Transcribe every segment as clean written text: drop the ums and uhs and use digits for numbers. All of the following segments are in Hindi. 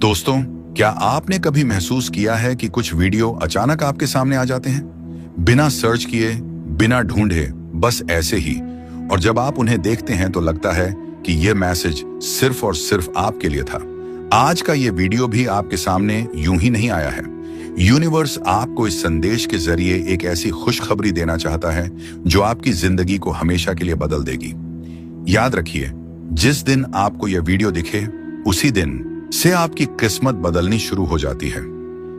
दोस्तों, क्या आपने कभी महसूस किया है कि कुछ वीडियो अचानक आपके सामने आ जाते हैं, बिना सर्च किए, बिना ढूंढे, बस ऐसे ही। और जब आप उन्हें देखते हैं तो लगता है कि यह मैसेज सिर्फ और सिर्फ आपके लिए था। आज का ये वीडियो भी आपके सामने यूं ही नहीं आया है। यूनिवर्स आपको इस संदेश के जरिए एक ऐसी खुशखबरी देना चाहता है जो आपकी जिंदगी को हमेशा के लिए बदल देगी। याद रखिए, जिस दिन आपको यह वीडियो दिखे उसी दिन से आपकी किस्मत बदलनी शुरू हो जाती है।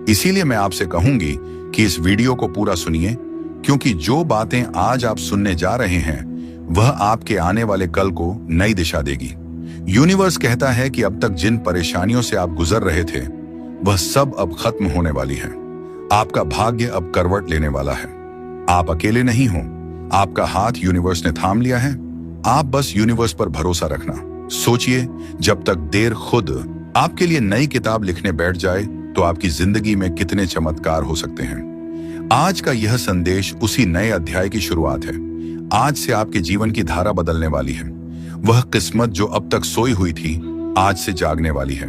इसीलिए मैं आपसे कहूंगी कि इस वीडियो को पूरा सुनिए, क्योंकि जो बातें आज आप सुनने जा रहे हैं वह आपके आने वाले कल को नई दिशा देगी। यूनिवर्स कहता है कि अब तक जिन परेशानियों से आप गुजर रहे थे वह सब अब खत्म होने वाली है। आपका भाग्य अब करवट लेने वाला है। आप अकेले नहीं हो, आपका हाथ यूनिवर्स ने थाम लिया है। आप बस यूनिवर्स पर भरोसा रखना। सोचिए, जब तक देर खुद आपके लिए नई किताब लिखने बैठ जाए तो आपकी जिंदगी में कितने चमत्कार हो सकते हैं। आज का यह संदेश उसी नए अध्याय की शुरुआत है। आज से आपके जीवन की धारा बदलने वाली है। वह किस्मत जो अब तक सोई हुई थी आज से जागने वाली है।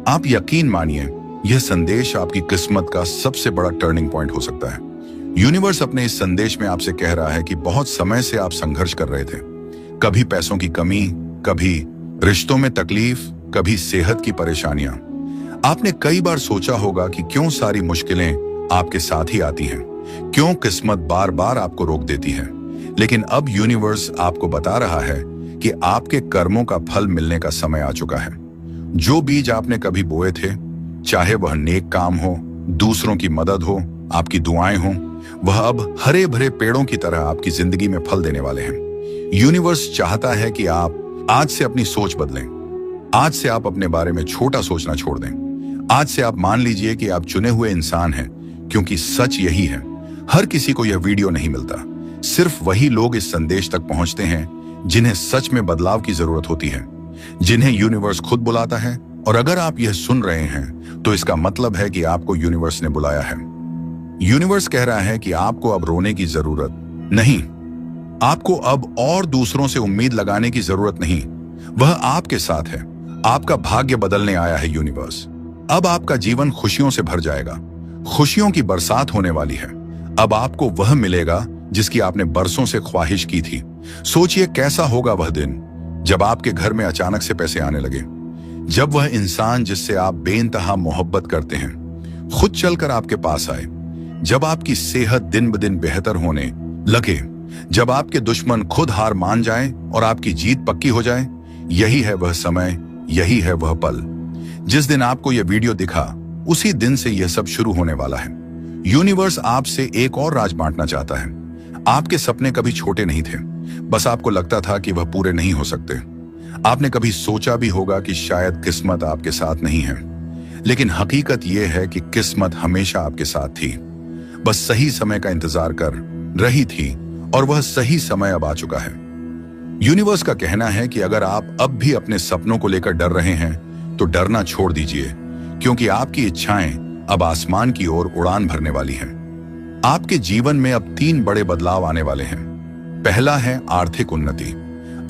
आप यकीन मानिए, यह संदेश आपकी किस्मत का सबसे बड़ा टर्निंग पॉइंट हो सकता है। यूनिवर्स अपने इस संदेश में आपसे कह रहा है कि बहुत समय से आप संघर्ष कर रहे थे। कभी पैसों की कमी, कभी रिश्तों में तकलीफ, कभी सेहत की परेशानियां। आपने कई बार सोचा होगा कि क्यों सारी मुश्किलें आपके साथ ही आती हैं, क्यों किस्मत बार बार आपको रोक देती है। लेकिन अब यूनिवर्स आपको बता रहा है कि आपके कर्मों का फल मिलने का समय आ चुका है। जो बीज आपने कभी बोए थे, चाहे वह नेक काम हो, दूसरों की मदद हो, आपकी दुआएं हो, वह अब हरे भरे पेड़ों की तरह आपकी जिंदगी में फल देने वाले हैं। यूनिवर्स चाहता है कि आप आज से अपनी सोच बदलें। आज से आप अपने बारे में छोटा सोचना छोड़ दें। आज से आप मान लीजिए कि आप चुने हुए इंसान हैं, क्योंकि सच यही है, हर किसी को यह वीडियो नहीं मिलता। सिर्फ वही लोग इस संदेश तक पहुंचते हैं जिन्हें सच में बदलाव की जरूरत होती है, जिन्हें यूनिवर्स खुद बुलाता है। और अगर आप यह सुन रहे हैं तो इसका मतलब है कि आपको यूनिवर्स ने बुलाया है। यूनिवर्स कह रहा है कि आपको अब रोने की जरूरत नहीं, आपको अब और दूसरों से उम्मीद लगाने की जरूरत नहीं। वह आपके साथ है। आपका भाग्य बदलने आया है यूनिवर्स। अब आपका जीवन खुशियों से भर जाएगा। खुशियों की बरसात होने वाली है। अब आपको वह मिलेगा जिसकी आपने बरसों से ख्वाहिश की थी। सोचिए, कैसा होगा वह दिन जब आपके घर में अचानक से पैसे आने लगे, जब वह इंसान जिससे आप बेइंतहा मोहब्बत करते हैं खुद चलकर आपके पास आए, जब आपकी सेहत दिन ब दिन बेहतर होने लगे, जब आपके दुश्मन खुद हार मान जाएं और आपकी जीत पक्की हो जाए। यही है वह समय, यही है वह पल। जिस दिन आपको यह वीडियो दिखा उसी दिन से यह सब शुरू होने वाला है। यूनिवर्स आपसे एक और राज बांटना चाहता है। आपके सपने कभी छोटे नहीं थे, बस आपको लगता था कि वह पूरे नहीं हो सकते। आपने कभी सोचा भी होगा कि शायद किस्मत आपके साथ नहीं है, लेकिन हकीकत यह है कि किस्मत हमेशा आपके साथ थी, बस सही समय का इंतजार कर रही थी। और वह सही समय अब आ चुका है। यूनिवर्स का कहना है कि अगर आप अब भी अपने सपनों को लेकर डर रहे हैं तो डरना छोड़ दीजिए, क्योंकि आपकी इच्छाएं अब आसमान की ओर उड़ान भरने वाली हैं। आपके जीवन में अब 3 बड़े बदलाव आने वाले हैं। पहला है आर्थिक उन्नति।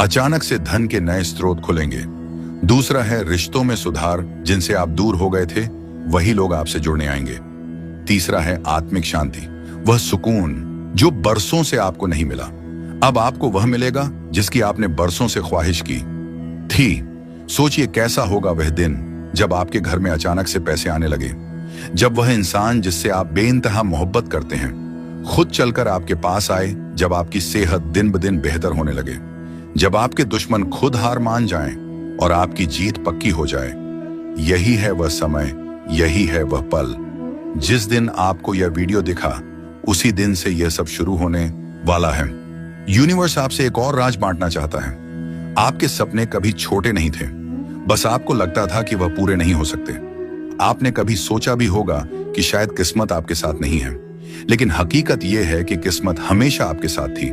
अचानक से धन के नए स्रोत खुलेंगे। दूसरा है रिश्तों में सुधार। जिनसे आप दूर हो गए थे वही लोग आपसे जुड़ने आएंगे। तीसरा है आत्मिक शांति, वह सुकून जो बरसों से आपको नहीं मिला, अब आपको वह मिलेगा जिसकी आपने बरसों से ख्वाहिश की थी। सोचिए, कैसा होगा वह दिन जब आपके घर में अचानक से पैसे आने लगे, जब वह इंसान जिससे आप बेइंतहा मोहब्बत करते हैं खुद चलकर आपके पास आए, जब आपकी सेहत दिन ब दिन बेहतर होने लगे, जब आपके दुश्मन खुद हार मान जाएं और आपकी जीत पक्की हो जाए। यही है वह समय, यही है वह पल। जिस दिन आपको यह वीडियो दिखा उसी दिन से यह सब शुरू होने वाला है। यूनिवर्स आपसे एक और राज बांटना चाहता है। आपके सपने कभी छोटे नहीं थे, बस आपको लगता था कि वह पूरे नहीं हो सकते। आपने कभी सोचा भी होगा कि शायद किस्मत आपके साथ नहीं है, लेकिन हकीकत यह है कि किस्मत हमेशा आपके साथ थी,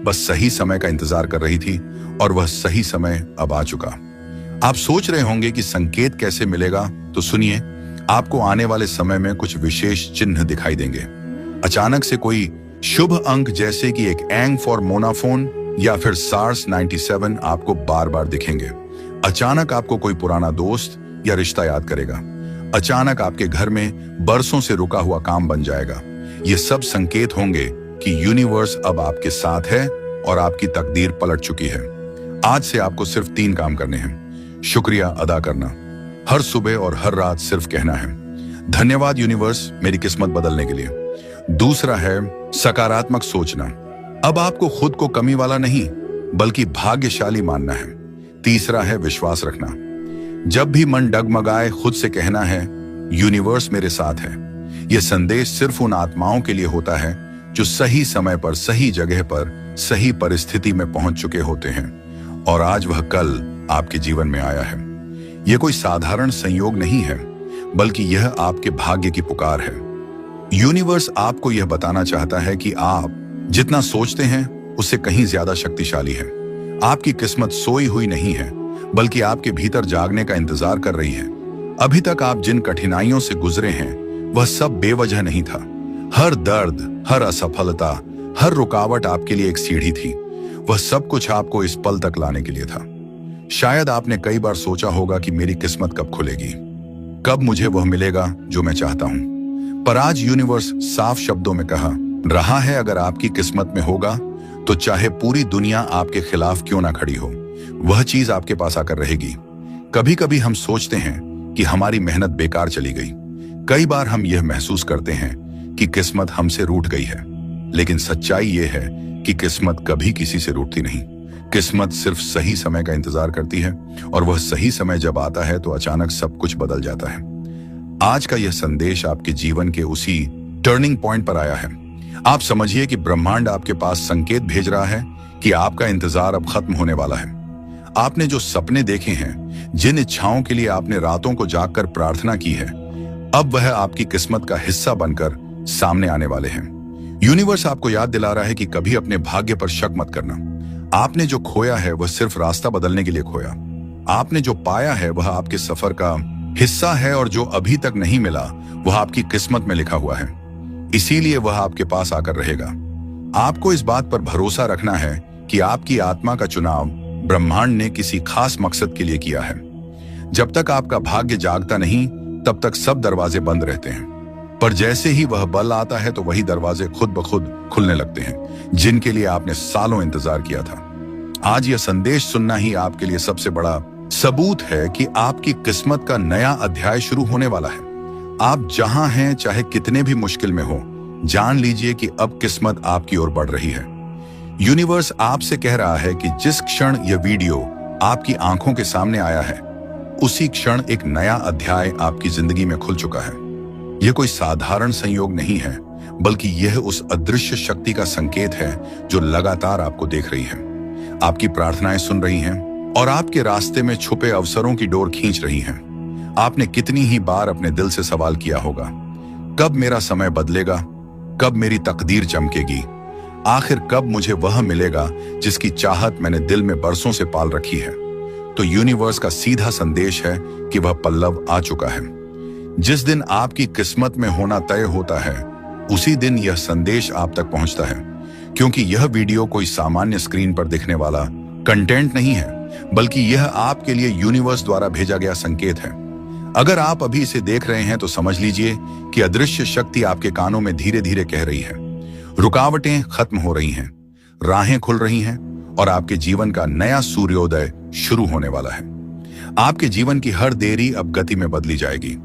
बस सही समय का इंतजार कर रही थी। और वह सही समय अब आ चुका। आप सोच रहे होंगे कि संकेत कैसे मिलेगा, तो सुनिए, आपको आने वाले समय में कुछ विशेष चिन्ह दिखाई देंगे। अचानक से कोई शुभ अंक जैसे कि एक एंग फॉर मोनाफोन या फिर SARS-97 आपको बार बार दिखेंगे। अचानक आपको कोई पुराना दोस्त या रिश्ता याद करेगा। अचानक आपके घर में बरसों से रुका हुआ काम बन जाएगा। ये सब संकेत होंगे कि यूनिवर्स अब आपके साथ है और आपकी तकदीर पलट चुकी है। आज से आपको सिर्फ 3 काम करने हैं। शुक्रिया अदा करना, हर सुबह और हर रात सिर्फ कहना है, धन्यवाद यूनिवर्स मेरी किस्मत बदलने के लिए। दूसरा है सकारात्मक सोचना। अब आपको खुद को कमी वाला नहीं बल्कि भाग्यशाली मानना है। तीसरा है विश्वास रखना। जब भी मन डगमगाए खुद से कहना है, यूनिवर्स मेरे साथ है। यह संदेश सिर्फ उन आत्माओं के लिए होता है जो सही समय पर सही जगह पर सही परिस्थिति में पहुंच चुके होते हैं और आज वह कल आपके जीवन में आया है। यह कोई साधारण संयोग नहीं है बल्कि यह आपके भाग्य की पुकार है। यूनिवर्स आपको यह बताना चाहता है कि आप जितना सोचते हैं उससे कहीं ज्यादा शक्तिशाली है। आपकी किस्मत सोई हुई नहीं है बल्कि आपके भीतर जागने का इंतजार कर रही है। अभी तक आप जिन कठिनाइयों से गुजरे हैं वह सब बेवजह नहीं था। हर दर्द, हर असफलता, हर रुकावट आपके लिए एक सीढ़ी थी। वह सब कुछ आपको इस पल तक लाने के लिए था। शायद आपने कई बार सोचा होगा कि मेरी किस्मत कब खुलेगी, कब मुझे वह मिलेगा जो मैं चाहता हूं। पर आज यूनिवर्स साफ शब्दों में कह रहा है, अगर आपकी किस्मत में होगा तो चाहे पूरी दुनिया आपके खिलाफ क्यों ना खड़ी हो, वह चीज आपके पास आकर रहेगी। कभी कभी हम सोचते हैं कि हमारी मेहनत बेकार चली गई। कई बार हम यह महसूस करते हैं कि किस्मत हमसे रूठ गई है, लेकिन सच्चाई यह है कि किस्मत कभी किसी से रूठती नहीं। किस्मत सिर्फ सही समय का इंतजार करती है और वह सही समय जब आता है तो अचानक सब कुछ बदल जाता है। आज का यह संदेश आपके जीवन के उसी टर्निंग पॉइंट पर आया है। आप समझिए कि ब्रह्मांड आपके पास संकेत भेज रहा है कि आपका इंतजार अब खत्म होने वाला है। आपने जो सपने देखे हैं, जिन इच्छाओं के लिए आपने रातों को जागकर प्रार्थना की है, अब वह आपकी किस्मत का हिस्सा बनकर सामने आने वाले हैं। यूनिवर्स आपको याद दिला रहा है कि कभी अपने भाग्य पर शक मत करना। आपने जो खोया है वह सिर्फ रास्ता बदलने के लिए खोया। आपने जो पाया है वह आपके सफर का हिस्सा है और जो अभी तक नहीं मिला वह आपकी किस्मत में लिखा हुआ है। इसीलिए वह आपके पास आकर रहेगा। आपको इस बात पर भरोसा रखना है कि आपकी आत्मा का चुनाव ब्रह्मांड ने किसी खास मकसद के लिए किया है। जब तक आपका भाग्य जागता नहीं तब तक सब दरवाजे बंद रहते हैं, पर जैसे ही वह बल आता है तो वही दरवाजे खुद ब खुद खुलने लगते हैं जिनके लिए आपने सालों इंतजार किया था। आज यह संदेश सुनना ही आपके लिए सबसे बड़ा सबूत है कि आपकी किस्मत का नया अध्याय शुरू होने वाला है। आप जहां हैं, चाहे कितने भी मुश्किल में हो, जान लीजिए कि अब किस्मत आपकी ओर बढ़ रही है। यूनिवर्स आपसे कह रहा है कि जिस क्षण यह वीडियो आपकी आंखों के सामने आया है, उसी क्षण एक नया अध्याय आपकी जिंदगी में खुल चुका है। यह कोई साधारण संयोग नहीं है बल्कि यह उस अदृश्य शक्ति का संकेत है जो लगातार आपको देख रही है, आपकी प्रार्थनाएं सुन रही हैं और आपके रास्ते में छुपे अवसरों की डोर खींच रही हैं। आपने कितनी ही बार अपने दिल से सवाल किया होगा, कब मेरा समय बदलेगा, कब मेरी तकदीर चमकेगी, आखिर कब मुझे वह मिलेगा जिसकी चाहत मैंने दिल में बरसों से पाल रखी है। तो यूनिवर्स का सीधा संदेश है कि वह पल्लव आ चुका है। जिस दिन आपकी किस्मत में होना तय होता है, उसी दिन यह संदेश आप तक पहुंचता है, क्योंकि यह वीडियो कोई सामान्य स्क्रीन पर दिखने वाला कंटेंट नहीं है बल्कि यह आपके लिए यूनिवर्स द्वारा भेजा गया संकेत है। अगर आप अभी इसे देख रहे हैं तो समझ लीजिए कि अदृश्य शक्ति आपके कानों में धीरे धीरे कह रही है, रुकावटें खत्म हो रही हैं, राहें खुल रही हैं और आपके जीवन का नया सूर्योदय शुरू होने वाला है। आपके जीवन की हर देरी अब गति में बदली जाएगी।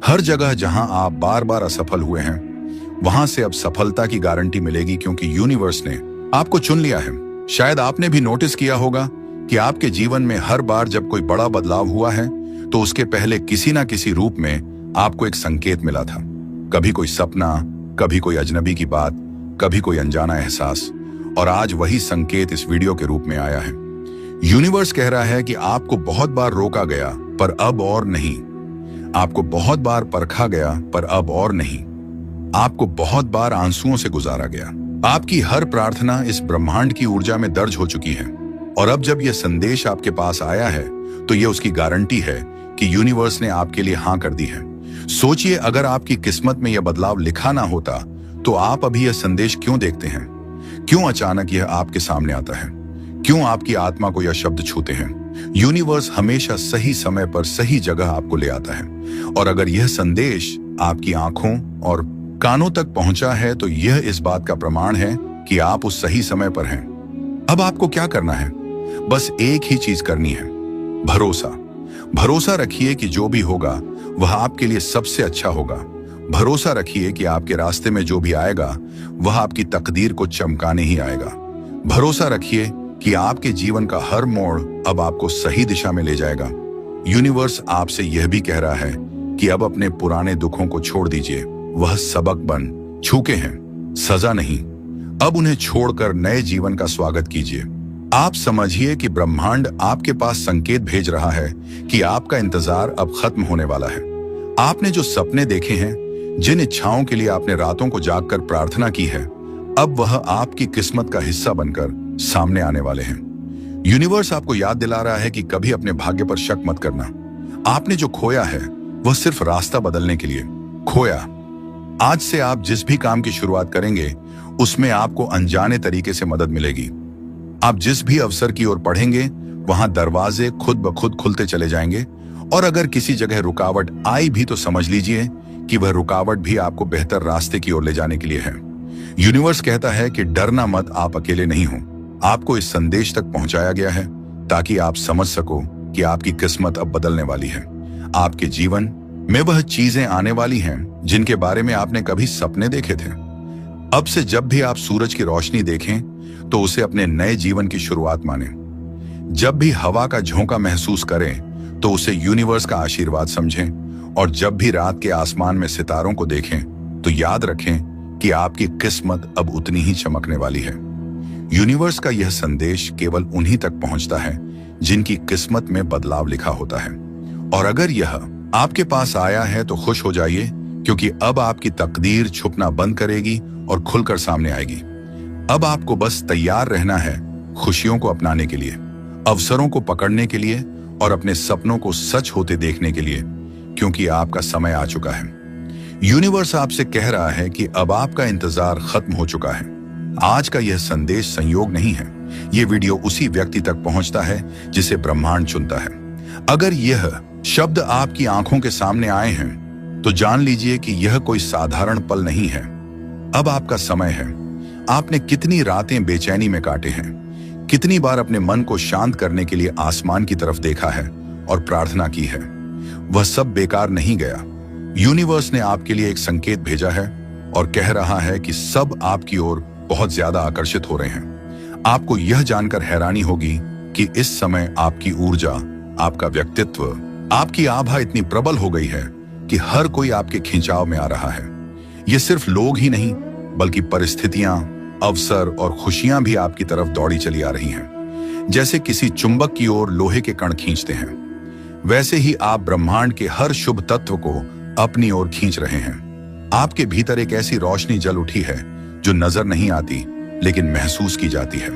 हर जगह जहां आप बार बार असफल हुए हैं, वहां से अब सफलता की गारंटी मिलेगी, क्योंकि यूनिवर्स ने आपको चुन लिया है। शायद आपने भी नोटिस किया होगा कि आपके जीवन में हर बार जब कोई बड़ा बदलाव हुआ है तो उसके पहले किसी ना किसी रूप में आपको एक संकेत मिला था। कभी कोई सपना, कभी कोई अजनबी की बात, कभी कोई अनजाना एहसास, और आज वही संकेत इस वीडियो के रूप में आया है। यूनिवर्स कह रहा है कि आपको बहुत बार रोका गया पर अब और नहीं, आपको बहुत बार परखा गया पर अब और नहीं, आपको बहुत बार आंसुओं से गुजारा गया। आपकी हर प्रार्थना इस ब्रह्मांड की ऊर्जा में दर्ज हो चुकी है और अब जब यह संदेश आपके पास आया है तो यह उसकी गारंटी है कि यूनिवर्स ने आपके लिए हां कर दी है। सोचिए, अगर आपकी किस्मत में यह बदलाव लिखा ना होता तो आप अभी यह संदेश क्यों देखते हैं? क्यों अचानक यह आपके सामने आता है? क्यों आपकी आत्मा को यह शब्द छूते हैं? यूनिवर्स हमेशा सही समय पर सही जगह आपको ले आता है। और अगर यह संदेश आपकी आंखों और कानों तक पहुंचा है तो यह इस बात का प्रमाण है कि आप उस सही समय पर हैं। अब आपको क्या करना है? बस एक ही चीज करनी है, भरोसा। भरोसा रखिए कि जो भी होगा वह आपके लिए सबसे अच्छा होगा। भरोसा रखिए कि आपके रास्ते में जो भी आएगा वह आपकी तकदीर को चमकाने ही आएगा। भरोसा रखिए कि आपके जीवन का हर मोड़ अब आपको सही दिशा में ले जाएगा। यूनिवर्स आपसे यह भी कह रहा है कि अब अपने पुराने दुखों को छोड़ दीजिए। वह सबक बन चुके हैं, सजा नहीं। अब उन्हें छोड़कर नए जीवन का स्वागत कीजिए। आप समझिए कि ब्रह्मांड आपके पास संकेत भेज रहा है कि आपका इंतजार अब खत्म होने वाला है। आपने जो सपने देखे हैं, जिन इच्छाओं के लिए आपने रातों को जागकर प्रार्थना की है, अब वह आपकी किस्मत का हिस्सा बनकर सामने आने वाले हैं। यूनिवर्स आपको याद दिला रहा है कि कभी अपने भाग्य पर शक मत करना। आपने जो खोया है वह सिर्फ रास्ता बदलने के लिए खोया। आज से आप जिस भी काम की शुरुआत करेंगे उसमें आपको अनजाने तरीके से मदद मिलेगी। आप जिस भी अवसर की ओर बढ़ेंगे वहां दरवाजे खुद ब खुद खुलते चले जाएंगे। और अगर किसी जगह रुकावट आई भी तो समझ लीजिए कि वह रुकावट भी आपको बेहतर रास्ते की ओर ले जाने के लिए है। यूनिवर्स कहता है कि डरना मत, आप अकेले नहीं हो। आपको इस संदेश तक पहुंचाया गया है ताकि आप समझ सको कि आपकी किस्मत अब बदलने वाली है। आपके जीवन में वह चीजें आने वाली हैं जिनके बारे में आपने कभी सपने देखे थे। अब से जब भी आप सूरज की रोशनी देखें तो उसे अपने नए जीवन की शुरुआत माने। जब भी हवा का झोंका महसूस करें तो उसे यूनिवर्स का आशीर्वाद समझें। और जब भी रात के आसमान में सितारों को देखें तो याद रखें कि आपकी किस्मत अब उतनी ही चमकने वाली है। यूनिवर्स का यह संदेश केवल उन्हीं तक पहुंचता है जिनकी किस्मत में बदलाव लिखा होता है। और अगर यह आपके पास आया है तो खुश हो जाइए, क्योंकि अब आपकी तकदीर छुपना बंद करेगी और खुलकर सामने आएगी। अब आपको बस तैयार रहना है खुशियों को अपनाने के लिए, अवसरों को पकड़ने के लिए और अपने सपनों को सच होते देखने के लिए, क्योंकि आपका समय आ चुका है। यूनिवर्स आपसे कह रहा है कि अब आपका इंतजार खत्म हो चुका है। आज का यह संदेश संयोग नहीं है, यह वीडियो उसी व्यक्ति तक पहुंचता है जिसे ब्रह्मांड चुनता है। अगर यह शब्द आपकी आंखों के सामने आए हैं तो जान लीजिए कि यह कोई साधारण पल नहीं है। अब आपका समय है। आपने कितनी रातें बेचैनी में काटे हैं, कितनी बार अपने मन को शांत करने के लिए आसमान की तरफ देखा है और प्रार्थना की है। वह सब बेकार नहीं गया। यूनिवर्स ने आपके लिए एक संकेत भेजा है और कह रहा है कि सब आपकी ओर बहुत ज्यादा आकर्षित हो रहे हैं। आपको यह जानकर हैरानी होगी कि इस समय आपकी ऊर्जा, आपका व्यक्तित्व, आपकी आभा इतनी प्रबल हो गई है कि हर कोई आपके खिंचाव में आ रहा है। ये सिर्फ लोग ही नहीं बल्कि परिस्थितियां, अवसर और खुशियां भी आपकी तरफ दौड़ी चली आ रही हैं। जैसे किसी चुंबक की ओर लोहे के कण खींचते हैं, वैसे ही आप ब्रह्मांड के हर शुभ तत्व को अपनी ओर खींच रहे हैं। आपके भीतर एक ऐसी रोशनी जल उठी है जो नजर नहीं आती लेकिन महसूस की जाती है।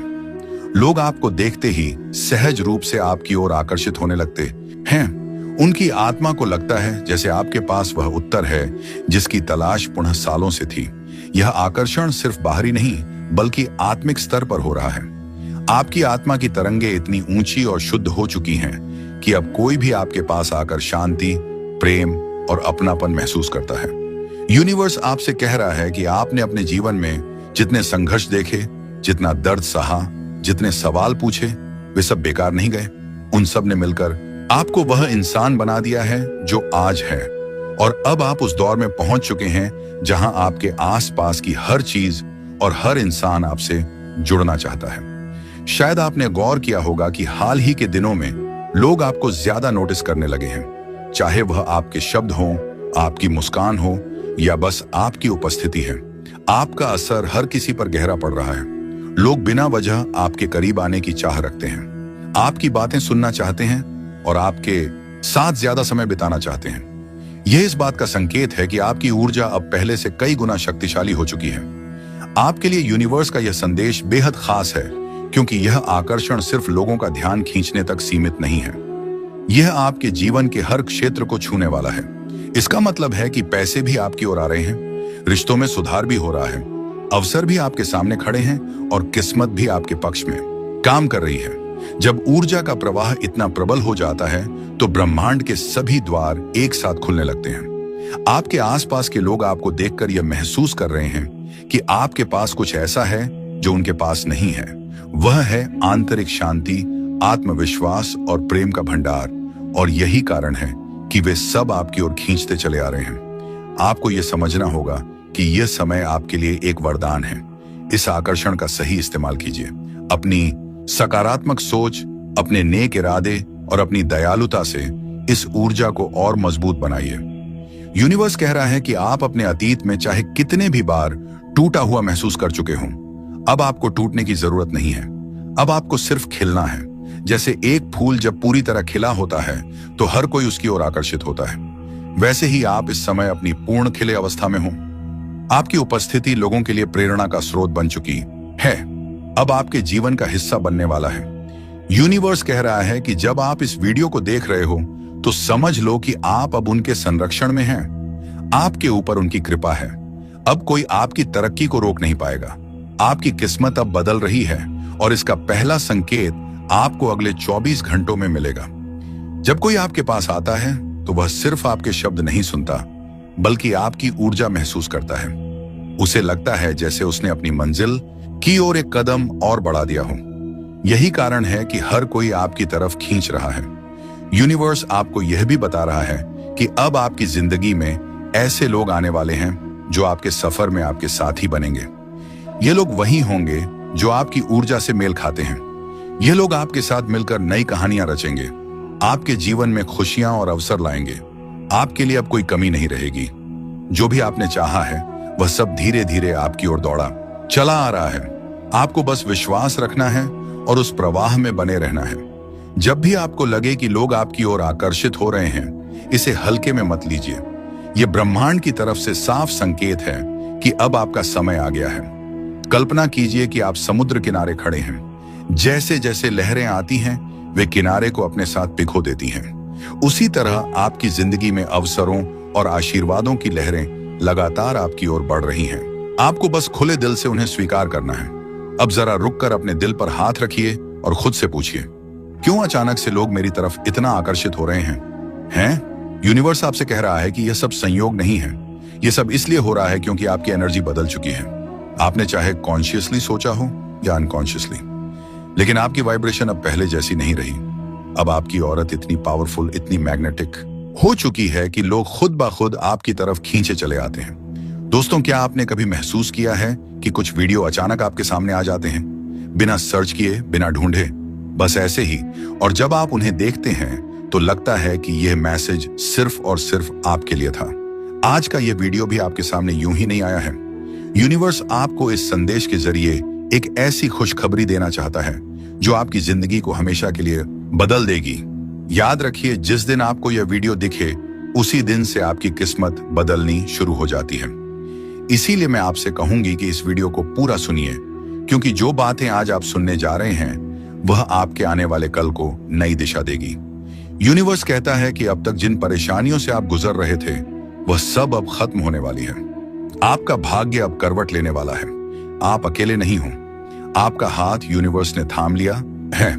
लोग आपको देखते ही सहज रूप से आपकी ओर आकर्षित होने लगते हैं। उनकी आत्मा को लगता है जैसे आपके पास वह उत्तर है जिसकी तलाश पुनः सालों से थी। यह आकर्षण सिर्फ बाहरी नहीं बल्कि आत्मिक स्तर पर हो रहा है। आपकी आत्मा की तरंगे इतनी ऊंची और शुद्ध हो चुकी हैं कि अब कोई भी आपके पास आकर शांति, प्रेम और अपनापन महसूस करता है। यूनिवर्स आपसे कह रहा है कि आपने अपने जीवन में जितने संघर्ष देखे, जितना दर्द सहा, जितने सवाल पूछे, वे सब बेकार नहीं गए। उन सब ने मिलकर आपको वह इंसान बना दिया है जो आज है। और अब आप उस दौर में पहुंच चुके हैं जहां आपके आसपास की हर चीज और हर इंसान आपसे जुड़ना चाहता है। शायद आपने गौर किया होगा कि हाल ही के दिनों में लोग आपको ज्यादा नोटिस करने लगे हैं, चाहे वह आपके शब्द हों, आपकी मुस्कान हो या बस आपकी उपस्थिति है। आपका असर हर किसी पर गहरा पड़ रहा है। लोग बिना वजह आपके करीब आने की चाह रखते हैं, आपकी बातें सुनना चाहते हैं और आपके साथ ज्यादा समय बिताना चाहते हैं। यह इस बात का संकेत है कि आपकी ऊर्जा अब पहले से कई गुना शक्तिशाली हो चुकी है। आपके लिए यूनिवर्स का यह संदेश बेहद खास है, क्योंकि यह आकर्षण सिर्फ लोगों का ध्यान खींचने तक सीमित नहीं है। यह आपके जीवन के हर क्षेत्र को छूने वाला है। इसका मतलब है कि पैसे भी आपकी ओर आ रहे हैं, रिश्तों में सुधार भी हो रहा है, अवसर भी आपके सामने खड़े हैं और किस्मत भी आपके पक्ष में काम कर रही है। जब ऊर्जा का प्रवाह इतना प्रबल हो जाता है तो ब्रह्मांड के सभी द्वार एक साथ खुलने लगते हैं। आपके आसपास के लोग आपको देखकर यह महसूस कर रहे हैं कि आपके पास कुछ ऐसा है जो उनके पास नहीं है। वह है आंतरिक शांति, आत्मविश्वास और प्रेम का भंडार। और यही कारण है कि वे सब आपकी ओर खींचते चले आ रहे हैं। आपको यह समझना होगा कि यह समय आपके लिए एक वरदान है। इस आकर्षण का सही इस्तेमाल कीजिए। अपनी सकारात्मक सोच, अपने नेक इरादे और अपनी दयालुता से इस ऊर्जा को और मजबूत बनाइए। यूनिवर्स कह रहा है कि आप अपने अतीत में चाहे कितने भी बार टूटा हुआ महसूस कर चुके हों, अब आपको टूटने की जरूरत नहीं है। अब आपको सिर्फ खिलना है। जैसे एक फूल जब पूरी तरह खिला होता है तो हर कोई उसकी ओर आकर्षित होता है, वैसे ही आप इस समय अपनी पूर्ण खिले अवस्था में हो। आपकी उपस्थिति लोगों के लिए प्रेरणा का स्रोत बन चुकी है, अब आपके जीवन का हिस्सा बनने वाला है। यूनिवर्स कह रहा है कि जब आप इस वीडियो को देख रहे हो तो समझ लो कि आप अब उनके संरक्षण में हैं। आपके ऊपर उनकी कृपा है। अब कोई आपकी तरक्की को रोक नहीं पाएगा। आपकी किस्मत अब बदल रही है और इसका पहला संकेत आपको अगले 24 घंटों में मिलेगा। जब कोई आपके पास आता है तो वह सिर्फ आपके शब्द नहीं सुनता, बल्कि आपकी ऊर्जा महसूस करता है। उसे लगता है जैसे उसने अपनी मंजिल की ओर एक कदम और बढ़ा दिया हो। यही कारण है कि हर कोई आपकी तरफ खींच रहा है। यूनिवर्स आपको यह भी बता रहा है कि अब आपकी जिंदगी में ऐसे लोग आने वाले हैं जो आपके सफर में आपके साथी बनेंगे। ये लोग वही होंगे जो आपकी ऊर्जा से मेल खाते हैं। ये लोग आपके साथ मिलकर नई कहानियां रचेंगे, आपके जीवन में खुशियां और अवसर लाएंगे। आपके लिए अब कोई कमी नहीं रहेगी। जो भी आपने चाहा है वह सब धीरे धीरे आपकी ओर दौड़ा चला आ रहा है। आपको बस विश्वास रखना है और उस प्रवाह में बने रहना है। जब भी आपको लगे कि लोग आपकी ओर आकर्षित हो रहे हैं, इसे हल्के में मत लीजिए। यह ब्रह्मांड की तरफ से साफ संकेत है कि अब आपका समय आ गया है। कल्पना कीजिए कि आप समुद्र किनारे खड़े हैं। जैसे जैसे लहरें आती हैं, वे किनारे को अपने साथ पिघो देती हैं। उसी तरह आपकी जिंदगी में अवसरों और आशीर्वादों की लहरें लगातार आपकी ओर बढ़ रही हैं। आपको बस खुले दिल से उन्हें स्वीकार करना है। अब जरा रुककर अपने दिल पर हाथ रखिए और खुद से पूछिए, क्यों अचानक से लोग मेरी तरफ इतना आकर्षित हो रहे हैं? यूनिवर्स आपसे कह रहा है कि यह सब संयोग नहीं है। यह सब इसलिए हो रहा है क्योंकि आपकी एनर्जी बदल चुकी है। आपने चाहे कॉन्शियसली सोचा हो या अनकॉन्शियसली, लेकिन आपकी वाइब्रेशन अब पहले जैसी नहीं रही। अब आपकी औरत इतनी पावरफुल, इतनी मैग्नेटिक हो चुकी है कि लोग खुद ब खुद आपकी तरफ खींचे चले आते हैं। दोस्तों, क्या आपने कभी महसूस किया है कि कुछ वीडियो अचानक आपके सामने आ जाते हैं, बिना सर्च किए, बिना ढूंढे, बस ऐसे ही? और जब आप उन्हें देखते हैं तो लगता है कि यह मैसेज सिर्फ और सिर्फ आपके लिए था। आज का यह वीडियो भी आपके सामने यूं ही नहीं आया है। यूनिवर्स आपको इस संदेश के जरिए एक ऐसी खुशखबरी देना चाहता है जो आपकी जिंदगी को हमेशा के लिए बदल देगी। याद रखिए, जिस दिन आपको यह वीडियो दिखे उसी दिन से आपकी किस्मत बदलनी शुरू हो जाती है। इसीलिए मैं आपसे कहूंगी कि इस वीडियो को पूरा सुनिए, क्योंकि जो बातें आज आप सुनने जा रहे हैं वह आपके आने वाले कल को नई दिशा देगी। यूनिवर्स कहता है कि अब तक जिन परेशानियों से आप गुजर रहे थे वह सब अब खत्म होने वाली है। आपका भाग्य अब करवट लेने वाला है। आप अकेले नहीं हो। आपका हाथ यूनिवर्स ने थाम लिया है।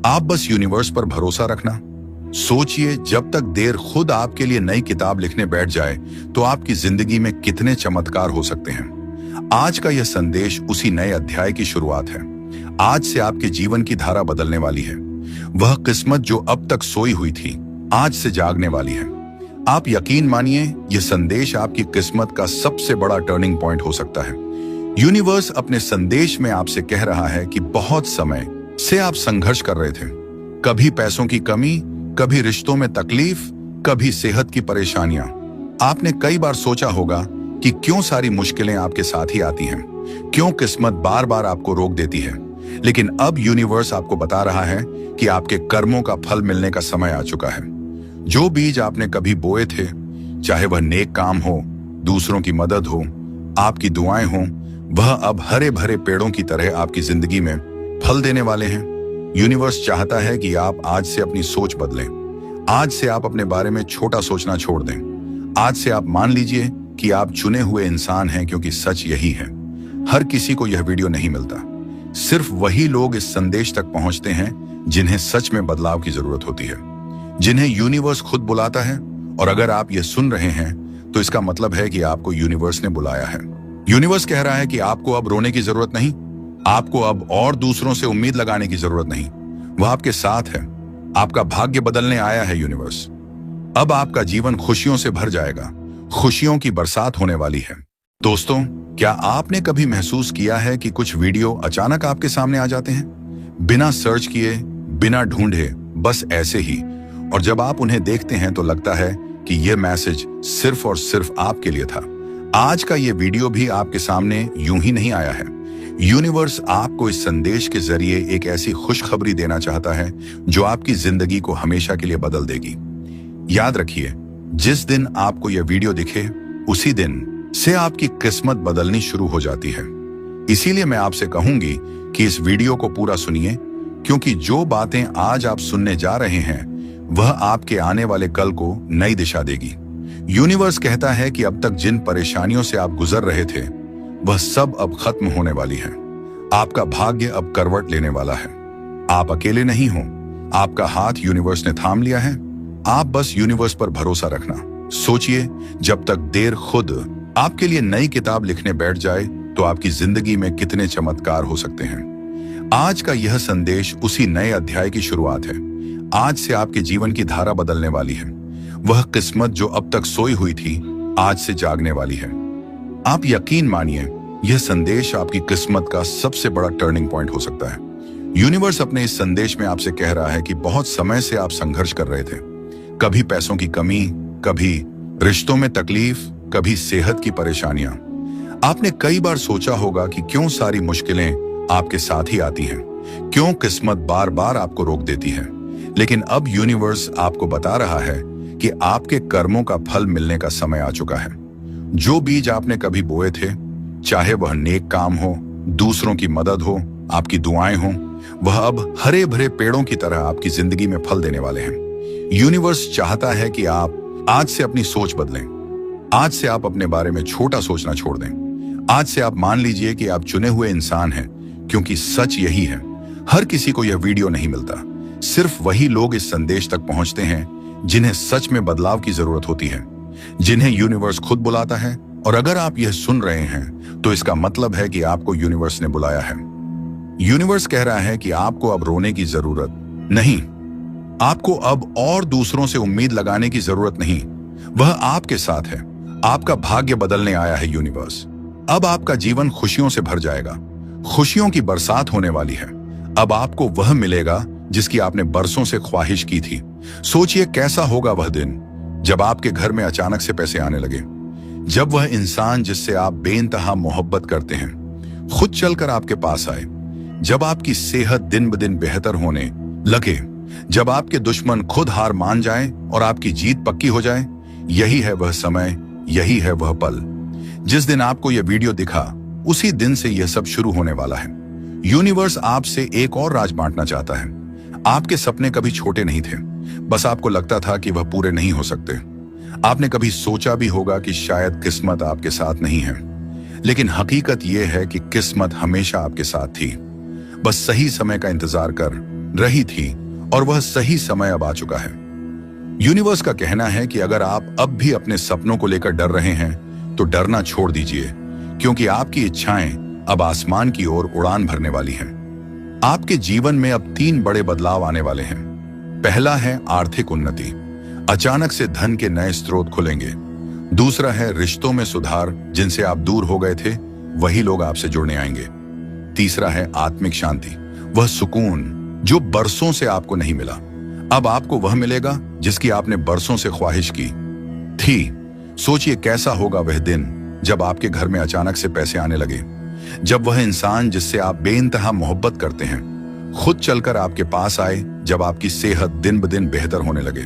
आप बस यूनिवर्स पर भरोसा रखना। सोचिए, जब तक देर खुद आपके लिए नई किताब लिखने बैठ जाए तो आपकी जिंदगी में कितने चमत्कार हो सकते हैं। आज का यह संदेश उसी नए अध्याय की शुरुआत है। आज से आपके जीवन की धारा बदलने वाली है। वह किस्मत जो अब तक सोई हुई थी आज से जागने वाली है। आप यकीन मानिए, यह संदेश आपकी किस्मत का सबसे बड़ा टर्निंग पॉइंट हो सकता है। यूनिवर्स अपने संदेश में आपसे कह रहा है कि बहुत समय से आप संघर्ष कर रहे थे। कभी पैसों की कमी, कभी रिश्तों में तकलीफ, कभी सेहत की परेशानियां। आपने कई बार सोचा होगा कि क्यों सारी मुश्किलें आपके साथ ही आती हैं, क्यों किस्मत बार बार आपको रोक देती है। लेकिन अब यूनिवर्स आपको बता रहा है कि आपके कर्मों का फल मिलने का समय आ चुका है। जो बीज आपने कभी बोए थे, चाहे वह नेक काम हो, दूसरों की मदद हो, आपकी दुआएं हो, वह अब हरे भरे पेड़ों की तरह आपकी जिंदगी में फल देने वाले हैं। यूनिवर्स चाहता है कि आप आज से अपनी सोच बदलें। आज से आप अपने बारे में छोटा सोचना छोड़ दें। आज से आप मान लीजिए कि आप चुने हुए इंसान हैं, क्योंकि सच यही है, हर किसी को यह वीडियो नहीं मिलता। सिर्फ वही लोग इस संदेश तक पहुंचते हैं जिन्हें सच में बदलाव की जरूरत होती है, जिन्हें यूनिवर्स खुद बुलाता है। और अगर आप ये सुन रहे हैं तो इसका मतलब है कि आपको यूनिवर्स ने बुलाया है। यूनिवर्स कह रहा है कि आपको अब रोने की जरूरत नहीं, आपको अब और दूसरों से उम्मीद लगाने की जरूरत नहीं। वह आपके साथ है। आपका भाग्य बदलने आया है यूनिवर्स। अब आपका जीवन खुशियों से भर जाएगा, खुशियों की बरसात होने वाली है। दोस्तों, क्या आपने कभी महसूस किया है कि कुछ वीडियो अचानक आपके सामने आ जाते हैं, बिना सर्च किए, बिना ढूंढे, बस ऐसे ही, और जब आप उन्हें देखते हैं तो लगता है कि यह मैसेज सिर्फ और सिर्फ आपके लिए था। आज का यह वीडियो भी आपके सामने यूं ही नहीं आया है। यूनिवर्स आपको इस संदेश के जरिए एक ऐसी खुशखबरी देना चाहता है जो आपकी जिंदगी को हमेशा के लिए बदल देगी। याद रखिए, जिस दिन आपको यह वीडियो दिखे उसी दिन से आपकी किस्मत बदलनी शुरू हो जाती है। इसीलिए मैं आपसे कहूंगी कि इस वीडियो को पूरा सुनिए, क्योंकि जो बातें आज आप सुनने जा रहे हैं वह आपके आने वाले कल को नई दिशा देगी। यूनिवर्स कहता है कि अब तक जिन परेशानियों से आप गुजर रहे थे वह सब अब खत्म होने वाली है। आपका भाग्य अब करवट लेने वाला है। आप अकेले नहीं हो, आपका हाथ यूनिवर्स ने थाम लिया है। आप बस यूनिवर्स पर भरोसा रखना। सोचिए, जब तक देर खुद आपके लिए नई किताब लिखने बैठ जाए तो आपकी जिंदगी में कितने चमत्कार हो सकते हैं। आज का यह संदेश उसी नए अध्याय की शुरुआत है। आज से आपके जीवन की धारा बदलने वाली है। वह किस्मत जो अब तक सोई हुई थी आज से जागने वाली है। आप यकीन मानिए, यह संदेश आपकी किस्मत का सबसे बड़ा टर्निंग पॉइंट हो सकता है। यूनिवर्स अपने इस संदेश में आपसे कह रहा है कि बहुत समय से आप संघर्ष कर रहे थे। कभी पैसों की कमी, कभी रिश्तों में तकलीफ, कभी सेहत की परेशानियां। आपने कई बार सोचा होगा कि क्यों सारी मुश्किलें आपके साथ ही आती हैं, क्यों किस्मत बार बार आपको रोक देती है। लेकिन अब यूनिवर्स आपको बता रहा है कि आपके कर्मों का फल मिलने का समय आ चुका है। जो बीज आपने कभी बोए थे, चाहे वह नेक काम हो, दूसरों की मदद हो, आपकी दुआएं हो, वह अब हरे भरे पेड़ों की तरह आपकी जिंदगी में फल देने वाले हैं। यूनिवर्स चाहता है कि आप आज से अपनी सोच बदलें। आज से आप अपने बारे में छोटा सोचना छोड़ दें। आज से आप मान लीजिए कि आप चुने हुए इंसान हैं, क्योंकि सच यही है, हर किसी को यह वीडियो नहीं मिलता। सिर्फ वही लोग इस संदेश तक पहुंचते हैं जिन्हें सच में बदलाव की जरूरत होती है, जिन्हें यूनिवर्स खुद बुलाता है। और अगर आप यह सुन रहे हैं तो इसका मतलब है कि आपको यूनिवर्स ने बुलाया है। यूनिवर्स कह रहा है कि आपको अब रोने की जरूरत नहीं, आपको अब और दूसरों से उम्मीद लगाने की जरूरत नहीं। वह आपके साथ है। आपका भाग्य बदलने आया है यूनिवर्स। अब आपका जीवन खुशियों से भर जाएगा, खुशियों की बरसात होने वाली है। अब आपको वह मिलेगा जिसकी आपने बरसों से ख्वाहिश की थी। सोचिए, कैसा होगा वह दिन जब आपके घर में अचानक से पैसे आने लगे, जब वह इंसान जिससे आप बेइंतहा मोहब्बत करते हैं खुद चलकर आपके पास आए, जब आपकी सेहत दिन ब दिन बेहतर होने लगे, जब आपके दुश्मन खुद हार मान जाएं और आपकी जीत पक्की हो जाए। यही है वह समय, यही है वह पल। जिस दिन आपको यह वीडियो दिखा उसी दिन से यह सब शुरू होने वाला है। यूनिवर्स आपसे एक और राज बांटना चाहता है। आपके सपने कभी छोटे नहीं थे, बस आपको लगता था कि वह पूरे नहीं हो सकते। आपने कभी सोचा भी होगा कि शायद किस्मत आपके साथ नहीं है, लेकिन हकीकत यह है कि किस्मत हमेशा आपके साथ थी, बस सही समय का इंतजार कर रही थी, और वह सही समय अब आ चुका है। यूनिवर्स का कहना है कि अगर आप अब भी अपने सपनों को लेकर डर रहे हैं तो डरना छोड़ दीजिए, क्योंकि आपकी इच्छाएं अब आसमान की ओर उड़ान भरने वाली हैं। आपके जीवन में अब 3 बड़े बदलाव आने वाले हैं। पहला है आर्थिक उन्नति, अचानक से धन के नए स्रोत खुलेंगे। दूसरा है रिश्तों में सुधार, जिनसे आप दूर हो गए थे वही लोग आपसे जुड़ने आएंगे। तीसरा है आत्मिक शांति, वह सुकून जो बरसों से आपको नहीं मिला, अब आपको वह मिलेगा जिसकी आपने बरसों से ख्वाहिश की थी। सोचिए, कैसा होगा वह दिन जब आपके घर में अचानक से पैसे आने लगे, जब वह इंसान जिससे आप बेइंतहा मोहब्बत करते हैं खुद चलकर आपके पास आए, जब आपकी सेहत दिन ब दिन बेहतर होने लगे,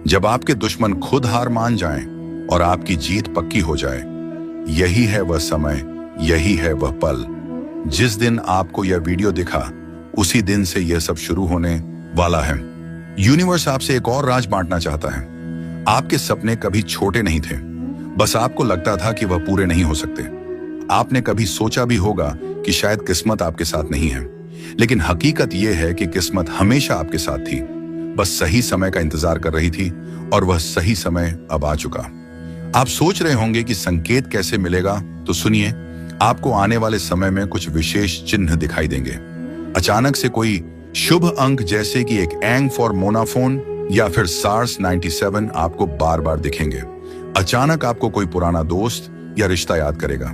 जब आपके दुश्मन खुद हार मान जाएं और आपकी जीत पक्की हो जाए। यही है वह समय, यही है वह पल। जिस दिन आपको यह वीडियो दिखा उसी दिन से यह सब शुरू होने वाला है। यूनिवर्स आपसे एक और राज बांटना चाहता है। आपके सपने कभी छोटे नहीं थे, बस आपको लगता था कि वह पूरे नहीं हो सकते। आपने कभी सोचा भी होगा कि शायद किस्मत आपके साथ नहीं है, लेकिन हकीकत यह है कि किस्मत हमेशा आपके साथ थी, बस सही समय का इंतजार कर रही थी और वह सही समय अब आ चुका। आप सोच रहे होंगे कि संकेत कैसे मिलेगा, तो सुनिए, आपको आने वाले समय में कुछ विशेष चिन्ह दिखाई देंगे। अचानक से कोई शुभ अंक जैसे कि एक एंग फॉर मोनाफोन या फिर SARS 97 आपको बार बार दिखेंगे। अचानक आपको कोई पुराना दोस्त या रिश्ता याद करेगा।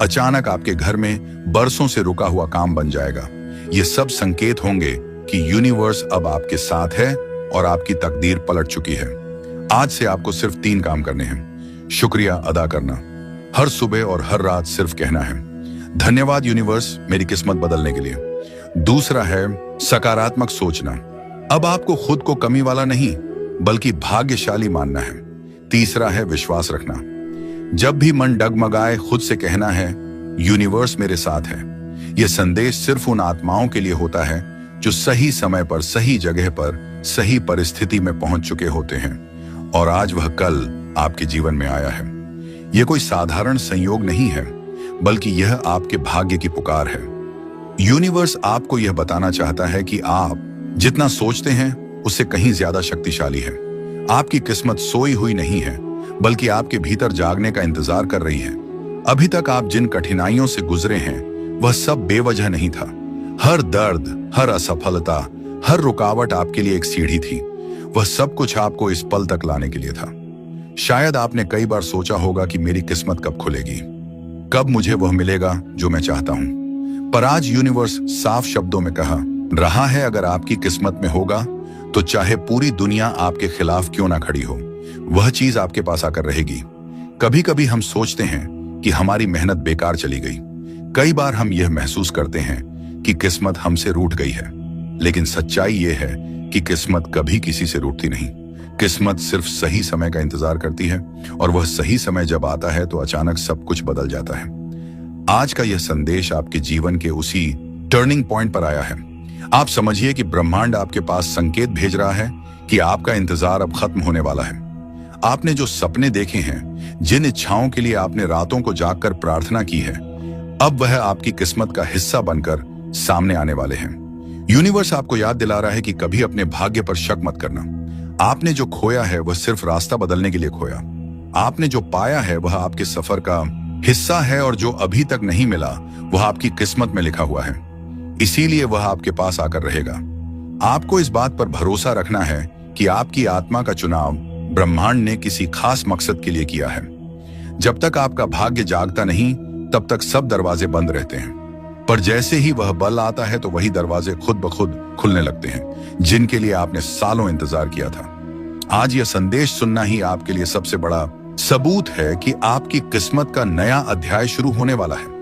अचानक आपके घर में बरसों से रुका हुआ काम बन जाएगा। ये सब संकेत होंगे कि यूनिवर्स अब आपके साथ है और आपकी तकदीर पलट चुकी है। आज से आपको सिर्फ 3 काम करने हैं। शुक्रिया अदा करना, हर सुबह और हर रात सिर्फ कहना है, धन्यवाद यूनिवर्स मेरी किस्मत बदलने के लिए। दूसरा है सकारात्मक सोचना। अब आपको खुद को कमी वाला नहीं बल्कि भाग्यशाली मानना है। तीसरा है विश्वास रखना। जब भी मन डगमगाए खुद से कहना है, यूनिवर्स मेरे साथ है। यह संदेश सिर्फ उन आत्माओं के लिए होता है जो सही समय पर सही जगह पर सही परिस्थिति में पहुंच चुके होते हैं और आज वह कल आपके जीवन में आया है। यह कोई साधारण संयोग नहीं है बल्कि यह आपके भाग्य की पुकार है। यूनिवर्स आपको यह बताना चाहता है कि आप जितना सोचते हैं उससे कहीं ज्यादा शक्तिशाली है। आपकी किस्मत सोई हुई नहीं है बल्कि आपके भीतर जागने का इंतजार कर रही है। अभी तक आप जिन कठिनाइयों से गुजरे हैं वह सब बेवजह नहीं था। हर दर्द, हर असफलता, हर रुकावट आपके लिए एक सीढ़ी थी। वह सब कुछ आपको इस पल तक लाने के लिए था। शायद आपने कई बार सोचा होगा कि मेरी किस्मत कब खुलेगी, कब मुझे वह मिलेगा जो मैं चाहता हूं। पर आज यूनिवर्स साफ शब्दों में कह रहा है, अगर आपकी किस्मत में होगा तो चाहे पूरी दुनिया आपके खिलाफ क्यों ना खड़ी हो, वह चीज आपके पास आकर रहेगी। कभी कभी हम सोचते हैं कि हमारी मेहनत बेकार चली गई। कई बार हम यह महसूस करते हैं कि किस्मत हमसे रूठ गई है, लेकिन सच्चाई यह है कि किस्मत कभी किसी से रूठती नहीं। किस्मत सिर्फ सही समय का इंतजार करती है और वह सही समय जब आता है तो अचानक सब कुछ बदल जाता है। आज का यह संदेश आपके जीवन के उसी टर्निंग पॉइंट पर आया है। आप समझिए कि ब्रह्मांड आपके पास संकेत भेज रहा है कि आपका इंतजार अब खत्म होने वाला है। आपने जो सपने देखे हैं, जिन इच्छाओं के लिए आपने रातों को जागकर प्रार्थना की है, अब वह आपकी किस्मत का हिस्सा बनकर सामने आने वाले हैं। यूनिवर्स आपको याद दिला रहा है कि कभी अपने भाग्य पर शक मत करना। आपने जो खोया है वह सिर्फ रास्ता बदलने के लिए खोया। आपने जो पाया है वह आपके सफर का हिस्सा है और जो अभी तक नहीं मिला वह आपकी किस्मत में लिखा हुआ है। इसीलिए वह आपके पास आकर रहेगा। आपको इस बात पर भरोसा रखना है कि आपकी आत्मा का चुनाव ब्रह्मांड ने किसी खास मकसद के लिए किया है। जब तक आपका भाग्य जागता नहीं तब तक सब दरवाजे बंद रहते हैं, पर जैसे ही वह बल आता है तो वही दरवाजे खुद ब खुद खुलने लगते हैं जिनके लिए आपने सालों इंतजार किया था। आज यह संदेश सुनना ही आपके लिए सबसे बड़ा सबूत है कि आपकी किस्मत का नया अध्याय शुरू होने वाला है।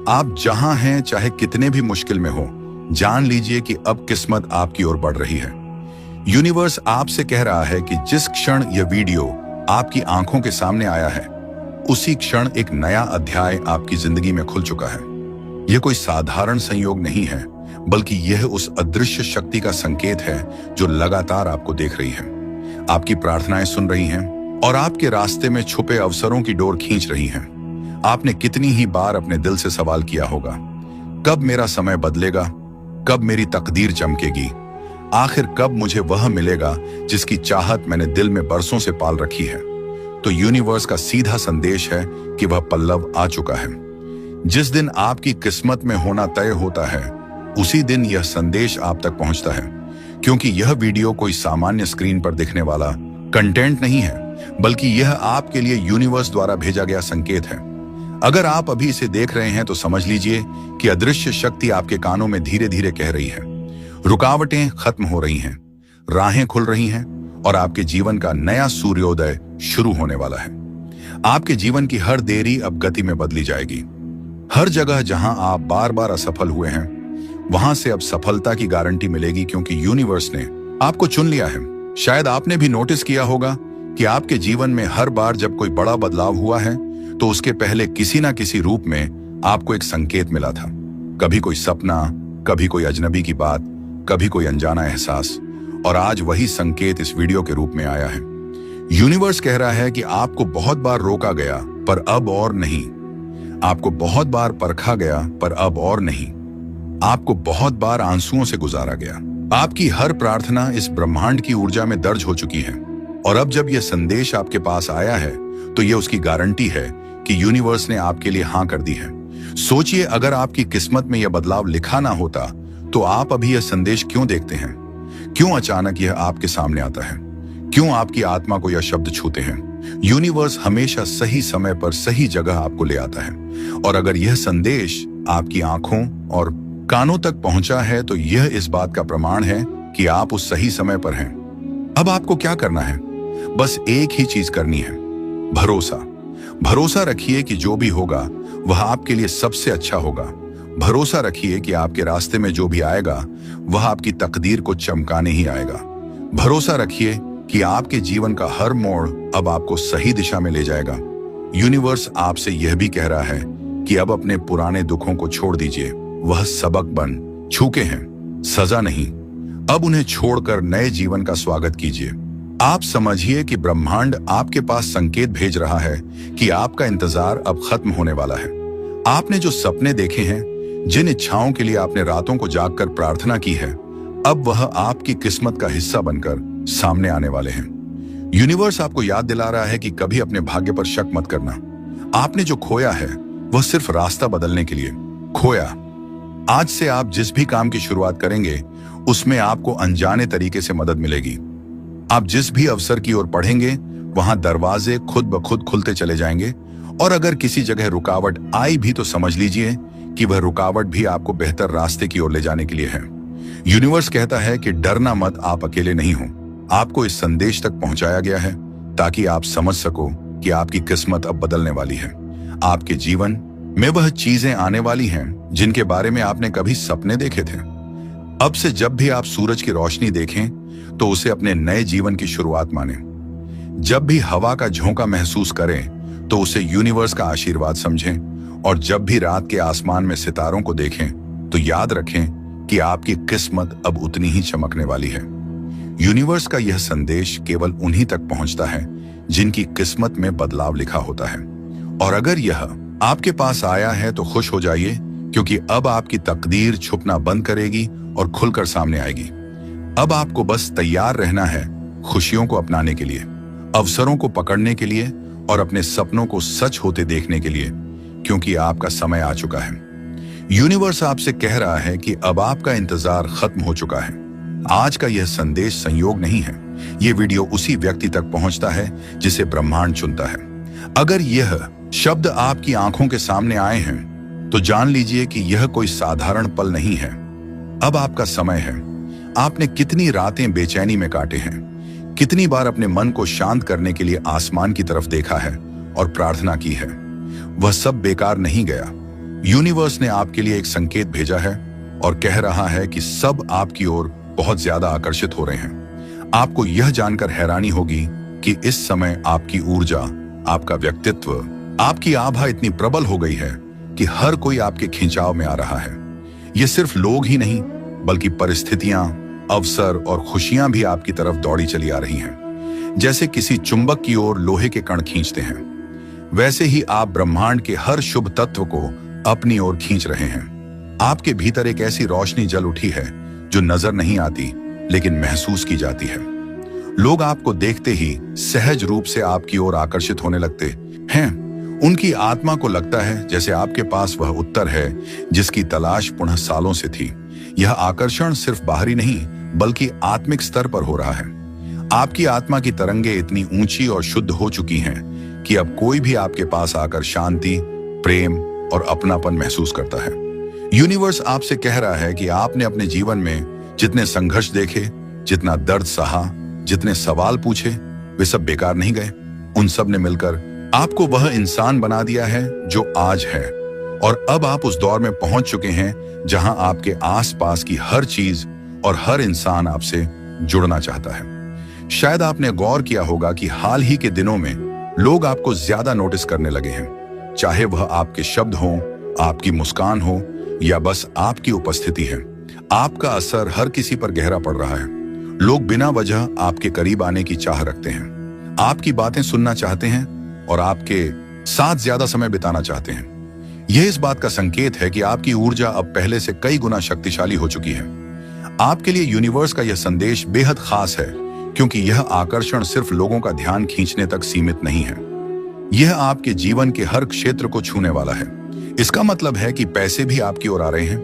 आप जहां हैं, चाहे कितने भी मुश्किल में हो, जान लीजिए कि अब किस्मत आपकी ओर बढ़ रही है। यूनिवर्स आपसे कह रहा है कि जिस क्षण यह वीडियो आपकी आंखों के सामने आया है, उसी क्षण एक नया अध्याय आपकी जिंदगी में खुल चुका है। यह कोई साधारण संयोग नहीं है बल्कि यह उस अदृश्य शक्ति का संकेत है जो लगातार आपको देख रही है, आपकी प्रार्थनाएं सुन रही हैं और आपके रास्ते में छुपे अवसरों की डोर खींच रही हैं। आपने कितनी ही बार अपने दिल से सवाल किया होगा, कब मेरा समय बदलेगा, कब मेरी तकदीर चमकेगी, आखिर कब मुझे वह मिलेगा जिसकी चाहत मैंने दिल में बरसों से पाल रखी है। तो यूनिवर्स का सीधा संदेश है कि वह पल्लव आ चुका है। जिस दिन आपकी किस्मत में होना तय होता है, उसी दिन यह संदेश आप तक पहुंचता है, क्योंकि यह वीडियो कोई सामान्य स्क्रीन पर दिखने वाला कंटेंट नहीं है, बल्कि यह आपके लिए यूनिवर्स द्वारा भेजा गया संकेत है। अगर आप अभी इसे देख रहे हैं तो समझ लीजिए कि अदृश्य शक्ति आपके कानों में धीरे धीरे कह रही है, रुकावटें खत्म हो रही हैं, राहें खुल रही हैं और आपके जीवन का नया सूर्योदय शुरू होने वाला है। आपके जीवन की हर देरी अब गति में बदली जाएगी। हर जगह जहां आप बार बार असफल हुए हैं, वहां से अब सफलता की गारंटी मिलेगी, क्योंकि यूनिवर्स ने आपको चुन लिया है। शायद आपने भी नोटिस किया होगा कि आपके जीवन में हर बार जब कोई बड़ा बदलाव हुआ है तो उसके पहले किसी ना किसी रूप में आपको एक संकेत मिला था। कभी कोई सपना, कभी कोई अजनबी की बात, कभी कोई अनजाना एहसास, और आज वही संकेत इस वीडियो के रूप में आया है। यूनिवर्स कह रहा है कि आपको बहुत बार रोका गया पर अब और नहीं, आपको बहुत बार परखा गया पर अब और नहीं, आपको बहुत बार आंसुओं से गुजारा गया। आपकी हर प्रार्थना इस ब्रह्मांड की ऊर्जा में दर्ज हो चुकी है। और अब जब यह संदेश आपके पास आया है तो यह उसकी गारंटी है कि यूनिवर्स ने आपके लिए हाँ कर दी है। सोचिए, अगर आपकी किस्मत में यह बदलाव लिखा ना होता तो आप अभी यह संदेश क्यों देखते हैं? क्यों अचानक यह आपके सामने आता है? क्यों आपकी आत्मा को यह शब्द छूते हैं? यूनिवर्स हमेशा सही समय पर सही जगह आपको ले आता है। और अगर यह संदेश आपकी आंखों और कानों तक पहुंचा है तो यह इस बात का प्रमाण है कि आप उस सही समय पर हैं। अब आपको क्या करना है? बस एक ही चीज करनी है, भरोसा। भरोसा रखिए कि जो भी होगा वह आपके लिए सबसे अच्छा होगा। भरोसा रखिए कि आपके रास्ते में जो भी आएगा वह आपकी तकदीर को चमकाने ही आएगा। भरोसा रखिए कि आपके जीवन का हर मोड़ अब आपको सही दिशा में ले जाएगा। यूनिवर्स आपसे यह भी कह रहा है कि अब अपने पुराने दुखों को छोड़ दीजिए। वह सबक बन चुके हैं, सजा नहीं। अब उन्हें छोड़कर नए जीवन का स्वागत कीजिए। आप समझिए कि ब्रह्मांड आपके पास संकेत भेज रहा है कि आपका इंतजार अब खत्म होने वाला है। आपने जो सपने देखे हैं, जिन इच्छाओं के लिए आपने रातों को जागकर प्रार्थना की है, अब वह आपकी किस्मत का हिस्सा बनकर सामने आने वाले हैं। यूनिवर्स आपको याद दिला रहा है कि कभी अपने भाग्य पर शक मत करना। आपने जो खोया है वह सिर्फ रास्ता बदलने के लिए खोया। आज से आप जिस भी काम की शुरुआत करेंगे उसमें आपको अनजाने तरीके से मदद मिलेगी। आप जिस भी अवसर की ओर पढ़ेंगे वहां दरवाजे खुद ब खुद खुलते चले जाएंगे। और अगर किसी जगह रुकावट आई भी तो समझ लीजिए कि वह रुकावट भी आपको बेहतर रास्ते की ओर ले जाने के लिए है। यूनिवर्स कहता है कि डरना मत, आप अकेले नहीं हो। आपको इस संदेश तक पहुंचाया गया है ताकि आप समझ सको कि आपकी किस्मत अब बदलने वाली है। आपके जीवन में वह चीजें आने वाली हैं जिनके बारे में आपने कभी सपने देखे थे। अब से जब भी आप सूरज की रोशनी देखें तो उसे अपने नए जीवन की शुरुआत माने। जब भी हवा का झोंका महसूस करें तो उसे यूनिवर्स का आशीर्वाद समझें। और जब भी रात के आसमान में सितारों को देखें तो याद रखें कि आपकी किस्मत अब उतनी ही चमकने वाली है। यूनिवर्स का यह संदेश केवल उन्हीं तक पहुंचता है जिनकी किस्मत में बदलाव लिखा होता है। और अगर यह आपके पास आया है तो खुश हो जाइए, क्योंकि अब आपकी तकदीर छुपना बंद करेगी और खुलकर सामने आएगी। अब आपको बस तैयार रहना है खुशियों को अपनाने के लिए, अवसरों को पकड़ने के लिए और अपने सपनों को सच होते देखने के लिए, क्योंकि आपका समय आ चुका है। यूनिवर्स आपसे कह रहा है कि अब आपका इंतजार खत्म हो चुका है। आज का यह संदेश संयोग नहीं है, यह वीडियो उसी व्यक्ति तक पहुंचता है जिसे ब्रह्मांड चुनता है। अगर यह शब्द आपकी आंखों के सामने आए हैं तो जान लीजिए कि यह कोई साधारण पल नहीं है। अब आपका समय है। आपने कितनी रातें बेचैनी में काटे हैं, कितनी बार अपने मन को शांत करने के लिए आसमान की तरफ देखा है और प्रार्थना की है। वह सब बेकार नहीं गया। यूनिवर्स ने आपके लिए एक संकेत भेजा है और कह रहा है कि सब आपकी ओर बहुत ज्यादा आकर्षित हो रहे हैं। आपको यह जानकर हैरानी होगी कि इस समय आपकी ऊर्जा, आपका व्यक्तित्व, आपकी आभा इतनी प्रबल हो गई है कि हर कोई आपके खिंचाव में आ रहा है। ये सिर्फ लोग ही नहीं बल्कि परिस्थितियां, अवसर और खुशियां भी आपकी तरफ दौड़ी चली आ रही हैं। जैसे किसी चुंबक की ओर लोहे के कण खींचते हैं, वैसे ही आप ब्रह्मांड के हर शुभ तत्व को अपनी ओर खींच रहे हैं। आपके भीतर एक ऐसी रोशनी जल उठी है जो नजर नहीं आती लेकिन महसूस की जाती है। लोग आपको देखते ही सहज रूप से आपकी ओर आकर्षित होने लगते हैं। उनकी आत्मा को लगता है जैसे आपके पास वह उत्तर है जिसकी तलाश पुनः सालों से थी। यह आकर्षण सिर्फ बाहरी नहीं बल्कि आत्मिक स्तर पर हो रहा है। आपकी आत्मा की तरंगे इतनी ऊंची और शुद्ध हो चुकी हैं कि अब कोई भी आपके पास आकर शांति, प्रेम और अपनापन महसूस करता है। यूनिवर्स आपसे कह रहा है कि आपने अपने जीवन में जितने संघर्ष देखे, जितना दर्द सहा, जितने सवाल पूछे, वे सब बेकार नहीं गए। उन सब ने मिलकर आपको वह इंसान बना दिया है जो आज है। और अब आप उस दौर में पहुंच चुके हैं जहां आपके आसपास की हर चीज और हर इंसान आपसे जुड़ना चाहता है। शायद आपने गौर किया होगा कि हाल ही के दिनों में लोग आपको ज्यादा नोटिस करने लगे हैं, चाहे वह आपके शब्द हों, आपकी मुस्कान हो या बस आपकी उपस्थिति है। आपका असर हर किसी पर गहरा पड़ रहा है। लोग बिना वजह आपके करीब आने की चाह रखते हैं, आपकी बातें सुनना चाहते हैं और आपके साथ ज्यादा समय बिताना चाहते हैं। यह इस बात का संकेत है कि आपकी ऊर्जा अब पहले से कई गुना शक्तिशाली हो चुकी है। आपके लिए यूनिवर्स का यह संदेश बेहद खास है, क्योंकि यह आकर्षण सिर्फ लोगों का ध्यान खींचने तक सीमित नहीं है। यह आपके जीवन के हर क्षेत्र को छूने वाला है। इसका मतलब है कि पैसे भी आपकी ओर आ रहे हैं,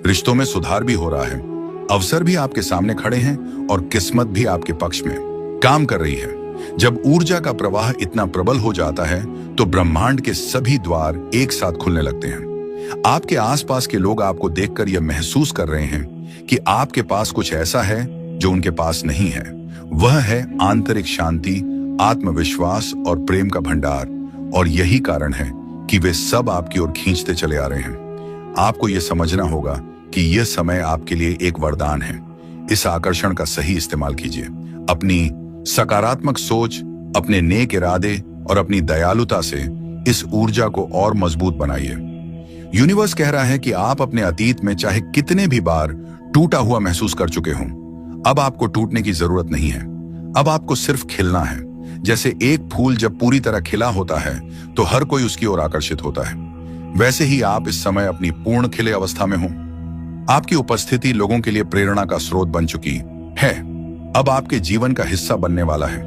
रिश्तों में सुधार भी हो रहा है, अवसर भी आपके सामने खड़े हैं और किस्मत भी आपके पक्ष में काम कर रही है। जब ऊर्जा का प्रवाह इतना प्रबल हो जाता है तो ब्रह्मांड के सभी द्वार एक साथ खुलने लगते हैं। आपके आसपास के लोग आपको देखकर यह महसूस कर रहे हैं कि आपके पास कुछ ऐसा है जो उनके पास नहीं है। वह है आंतरिक शांति, आत्मविश्वास और प्रेम का भंडार। और यही कारण है कि वे सब आपकी ओर खींचते चले आ रहे हैं। आपको यह समझना होगा कि यह समय आपके लिए एक वरदान है। इस आकर्षण का सही इस्तेमाल कीजिए। अपनी सकारात्मक सोच, अपने नेक इरादे और अपनी दयालुता से इस ऊर्जा को और मजबूत बनाइए। यूनिवर्स कह रहा है कि आप अपने अतीत में चाहे कितने भी बार टूटा हुआ महसूस कर चुके हों, अब आपको टूटने की जरूरत नहीं है। अब आपको सिर्फ खिलना है। जैसे एक फूल जब पूरी तरह खिला होता है तो हर कोई उसकी ओर आकर्षित होता है, वैसे ही आप इस समय अपनी पूर्ण खिले अवस्था में हो। आपकी उपस्थिति लोगों के लिए प्रेरणा का स्रोत बन चुकी है, अब आपके जीवन का हिस्सा बनने वाला है।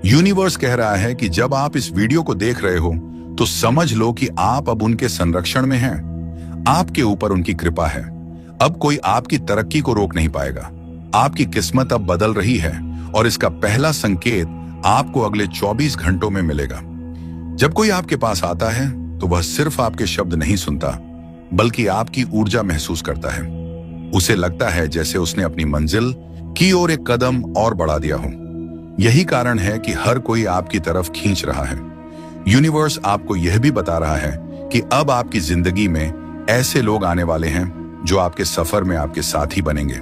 यूनिवर्स कह रहा है कि जब आप इस वीडियो को देख रहे हो तो समझ लो कि आप अब उनके संरक्षण में हैं। आपके ऊपर उनकी कृपा है। अब कोई आपकी तरक्की को रोक नहीं पाएगा। आपकी किस्मत अब बदल रही है और इसका पहला संकेत आपको अगले 24 घंटों में मिलेगा। जब कोई आपके पास आता है तो वह सिर्फ आपके शब्द नहीं सुनता, बल्कि आपकी ऊर्जा महसूस करता है। उसे लगता है जैसे उसने अपनी मंजिल की ओर एक कदम और बढ़ा दिया हो। यही कारण है कि हर कोई आपकी तरफ खींच रहा है। यूनिवर्स आपको यह भी बता रहा है कि अब आपकी जिंदगी में ऐसे लोग आने वाले हैं जो आपके सफर में आपके साथी बनेंगे।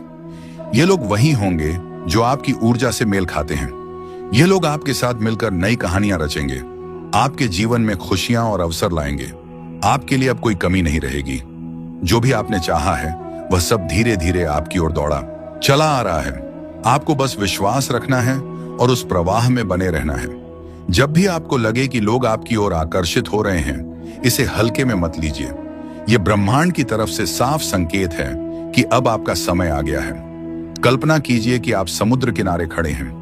ये लोग वही होंगे जो आपकी ऊर्जा से मेल खाते हैं। ये लोग आपके साथ मिलकर नई कहानियां रचेंगे, आपके जीवन में खुशियां और अवसर लाएंगे। आपके लिए अब कोई कमी नहीं रहेगी। जो भी आपने चाहा है वह सब धीरे धीरे आपकी ओर दौड़ा चला आ रहा है। आपको बस विश्वास रखना है और उस प्रवाह में बने रहना है। जब भी आपको लगे कि लोग आपकी ओर आकर्षित हो रहे हैं, इसे हल्के में मत लीजिए। यह ब्रह्मांड की तरफ से साफ संकेत है कि अब आपका समय आ गया है। कल्पना कीजिए कि आप समुद्र किनारे खड़े हैं।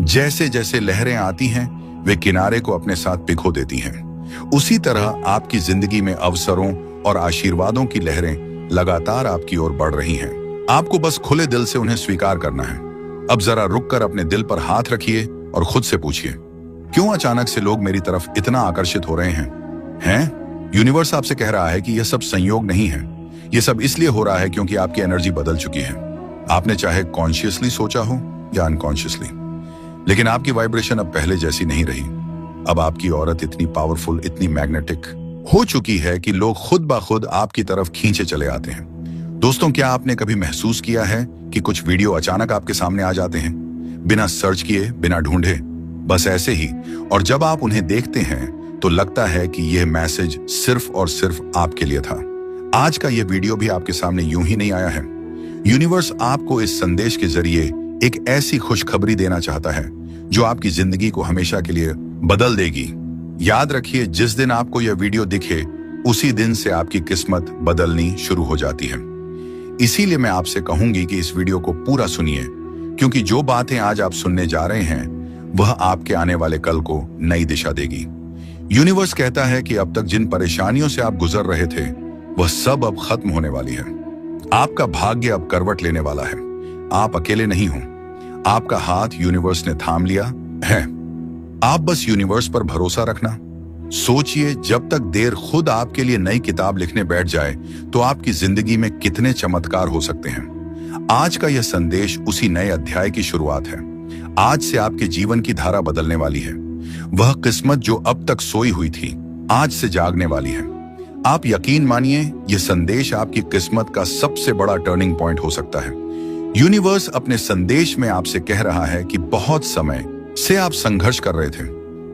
जैसे जैसे लहरें आती हैं, वे किनारे को अपने साथ पिघो देती हैं। उसी तरह आपकी जिंदगी में अवसरों और आशीर्वादों की लहरें लगातार आपकी ओर बढ़ रही हैं। आपको बस खुले दिल से उन्हें स्वीकार करना है। अब जरा रुककर अपने दिल पर हाथ रखिए और खुद से पूछिए, क्यों अचानक से लोग मेरी तरफ इतना आकर्षित हो रहे हैं? यूनिवर्स आपसे कह रहा है कि यह सब संयोग नहीं है। यह सब इसलिए हो रहा है क्योंकि आपकी एनर्जी बदल चुकी है। आपने चाहे कॉन्शियसली सोचा हो या अनकॉन्शियसली, लेकिन आपकी वाइब्रेशन अब पहले जैसी नहीं रही। अब आपकी औरत इतनी पावरफुल, इतनी मैग्नेटिक हो चुकी है कि लोग खुद ब खुद आपकी तरफ खींचे चले आते हैं। दोस्तों, क्या आपने कभी महसूस किया है कि कुछ वीडियो अचानक आपके सामने आ जाते हैं, बिना सर्च किए, बिना ढूंढे, बस ऐसे ही, और जब आप उन्हें देखते हैं तो लगता है कि यह मैसेज सिर्फ और सिर्फ आपके लिए था। आज का यह वीडियो भी आपके सामने यूं ही नहीं आया है। यूनिवर्स आपको इस संदेश के जरिए एक ऐसी खुशखबरी देना चाहता है जो आपकी जिंदगी को हमेशा के लिए बदल देगी। याद रखिए, जिस दिन आपको यह वीडियो दिखे उसी दिन से आपकी किस्मत बदलनी शुरू हो जाती है। इसीलिए मैं आपसे कहूंगी कि इस वीडियो को पूरा सुनिए, क्योंकि जो बातें आज आप सुनने जा रहे हैं वह आपके आने वाले कल को नई दिशा देगी। यूनिवर्स कहता है कि अब तक जिन परेशानियों से आप गुजर रहे थे वह सब अब खत्म होने वाली है। आपका भाग्य अब करवट लेने वाला है। आप अकेले नहीं हो। आपका हाथ यूनिवर्स ने थाम लिया है। आप बस यूनिवर्स पर भरोसा रखना। सोचिए, जब तक देर खुद आपके लिए नई किताब लिखने बैठ जाए तो आपकी जिंदगी में कितने चमत्कार हो सकते हैं। आज का यह संदेश उसी नए अध्याय की शुरुआत है। आज से आपके जीवन की धारा बदलने वाली है। वह किस्मत जो अब तक सोई हुई थी, आज से जागने वाली है। आप यकीन मानिए, यह संदेश आपकी किस्मत का सबसे बड़ा टर्निंग पॉइंट हो सकता है। यूनिवर्स अपने संदेश में आपसे कह रहा है कि बहुत समय से आप संघर्ष कर रहे थे।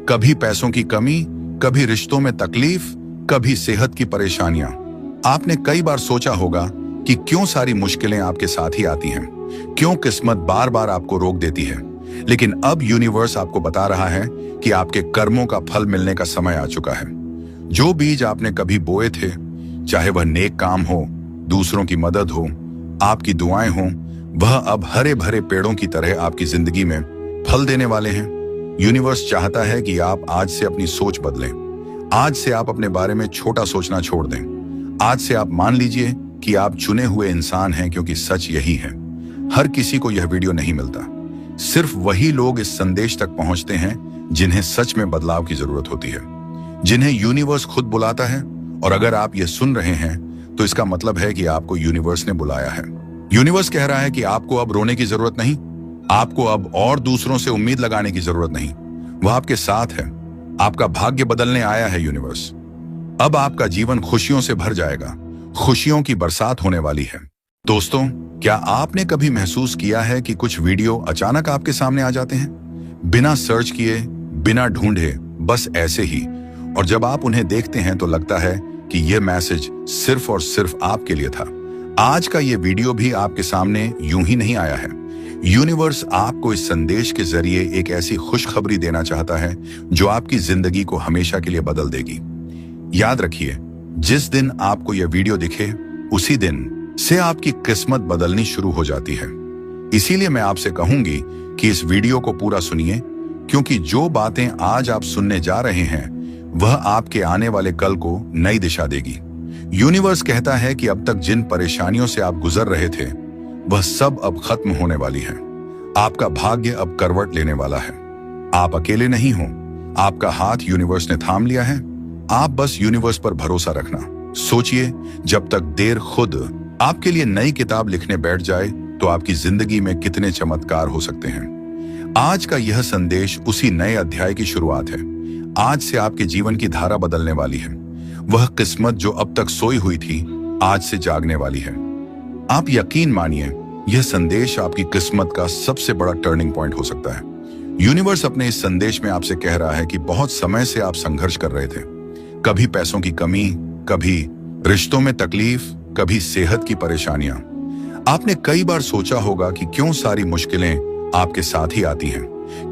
कभी पैसों की कमी, कभी रिश्तों में तकलीफ, कभी सेहत की परेशानियां। आपने कई बार सोचा होगा कि क्यों सारी मुश्किलें आपके साथ ही आती हैं, क्यों किस्मत बार बार आपको रोक देती है। लेकिन अब यूनिवर्स आपको बता रहा है कि आपके कर्मों का फल मिलने का समय आ चुका है। जो बीज आपने कभी बोए थे, चाहे वह नेक काम हो, दूसरों की मदद हो, आपकी दुआएं हों, वह अब हरे भरे पेड़ों की तरह आपकी जिंदगी में फल देने वाले हैं। यूनिवर्स चाहता है कि आप आज से अपनी सोच बदलें। आज से आप अपने बारे में छोटा सोचना छोड़ दें। आज से आप मान लीजिए कि आप चुने हुए इंसान हैं, क्योंकि सच यही है। हर किसी को यह वीडियो नहीं मिलता। सिर्फ वही लोग इस संदेश तक पहुंचते हैं जिन्हें सच में बदलाव की जरूरत होती है, जिन्हें यूनिवर्स खुद बुलाता है। और अगर आप ये सुन रहे हैं तो इसका मतलब है कि आपको यूनिवर्स ने बुलाया है। यूनिवर्स कह रहा है कि आपको अब रोने की जरूरत नहीं, आपको अब और दूसरों से उम्मीद लगाने की जरूरत नहीं। वह आपके साथ है। आपका भाग्य बदलने आया है यूनिवर्स। अब आपका जीवन खुशियों से भर जाएगा। खुशियों की बरसात होने वाली है। दोस्तों, क्या आपने कभी महसूस किया है कि कुछ वीडियो अचानक आपके सामने आ जाते हैं, बिना सर्च किए, बिना ढूंढे, बस ऐसे ही। और जब आप उन्हें देखते हैं तो लगता है कि यह मैसेज सिर्फ और सिर्फ आपके लिए था। आज का यह वीडियो भी आपके सामने यूं ही नहीं आया है। यूनिवर्स आपको इस संदेश के जरिए एक ऐसी खुशखबरी देना चाहता है जो आपकी जिंदगी को हमेशा के लिए बदल देगी। याद रखिए, जिस दिन आपको यह वीडियो दिखे उसी दिन से आपकी किस्मत बदलनी शुरू हो जाती है। इसीलिए मैं आपसे कहूंगी कि इस वीडियो को पूरा सुनिए, क्योंकि जो बातें आज आप सुनने जा रहे हैं वह आपके आने वाले कल को नई दिशा देगी। यूनिवर्स कहता है कि अब तक जिन परेशानियों से आप गुजर रहे थे वह सब अब खत्म होने वाली है। आपका भाग्य अब करवट लेने वाला है। आप अकेले नहीं हो। आपका हाथ यूनिवर्स ने थाम लिया है। आप बस यूनिवर्स पर भरोसा रखना। सोचिए, जब तक देर खुद आपके लिए नई किताब लिखने बैठ जाए तो आपकी जिंदगी में कितने चमत्कार हो सकते हैं। आज का यह संदेश उसी नए अध्याय की शुरुआत है। आज से आपके जीवन की धारा बदलने वाली है। वह किस्मत जो अब तक सोई हुई थी आज से जागने वाली है। आप यकीन मानिए, यह संदेश आपकी किस्मत का सबसे बड़ा टर्निंग पॉइंट हो सकता है। यूनिवर्स अपने इस संदेश में आपसे कह रहा है कि बहुत समय से आप संघर्ष कर रहे थे। कभी पैसों की कमी, कभी रिश्तों में तकलीफ, कभी सेहत की परेशानियां। आपने कई बार सोचा होगा कि क्यों सारी मुश्किलें आपके साथ ही आती हैं,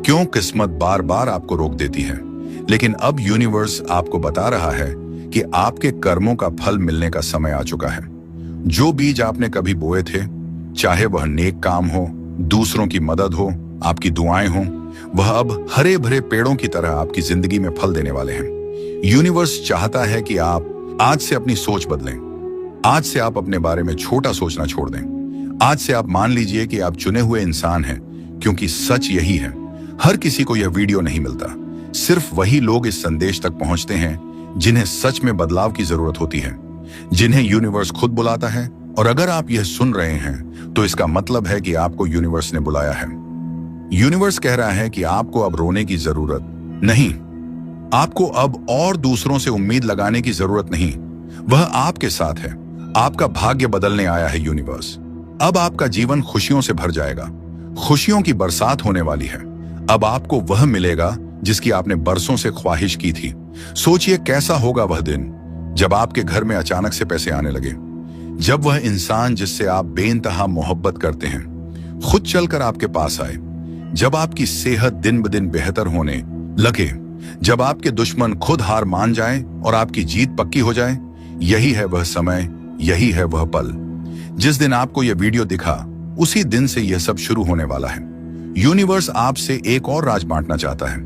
क्यों किस्मत बार बार आपको रोक देती है। लेकिन अब यूनिवर्स आपको बता रहा है कि आपके कर्मों का फल मिलने का समय आ चुका है। जो बीज आपने कभी बोए थे, चाहे वह नेक काम हो, दूसरों की मदद हो, आपकी दुआएं हो, वह अब हरे भरे पेड़ों की तरह आपकी जिंदगी में फल देने वाले हैं। यूनिवर्स चाहता है कि आप आज से अपनी सोच बदलें। आज से आप अपने बारे में छोटा सोचना छोड़ दें। आज से आप मान लीजिए कि आप चुने हुए इंसान हैं, क्योंकि सच यही है। हर किसी को यह वीडियो नहीं मिलता। सिर्फ वही लोग इस संदेश तक पहुंचते हैं जिन्हें सच में बदलाव की जरूरत होती है, जिन्हें यूनिवर्स खुद बुलाता है। और अगर आप यह सुन रहे हैं तो इसका मतलब है कि आपको यूनिवर्स ने बुलाया है। यूनिवर्स कह रहा है कि आपको अब रोने की जरूरत नहीं, आपको अब और दूसरों से उम्मीद लगाने की जरूरत नहीं। वह आपके साथ है। आपका भाग्य बदलने आया है यूनिवर्स। अब आपका जीवन खुशियों से भर जाएगा। खुशियों की बरसात होने वाली है। अब आपको वह मिलेगा जिसकी आपने बरसों से ख्वाहिश की थी। सोचिए, कैसा होगा वह दिन जब आपके घर में अचानक से पैसे आने लगे, जब वह इंसान जिससे आप बेइंतहा मोहब्बत करते हैं खुद चलकर आपके पास आए, जब आपकी सेहत दिन ब दिन बेहतर होने लगे, जब आपके दुश्मन खुद हार मान जाएं और आपकी जीत पक्की हो जाए। यही है वह समय, यही है वह पल। जिस दिन आपको यह वीडियो दिखा उसी दिन से यह सब शुरू होने वाला है। यूनिवर्स आपसे एक और राज बांटना चाहता है।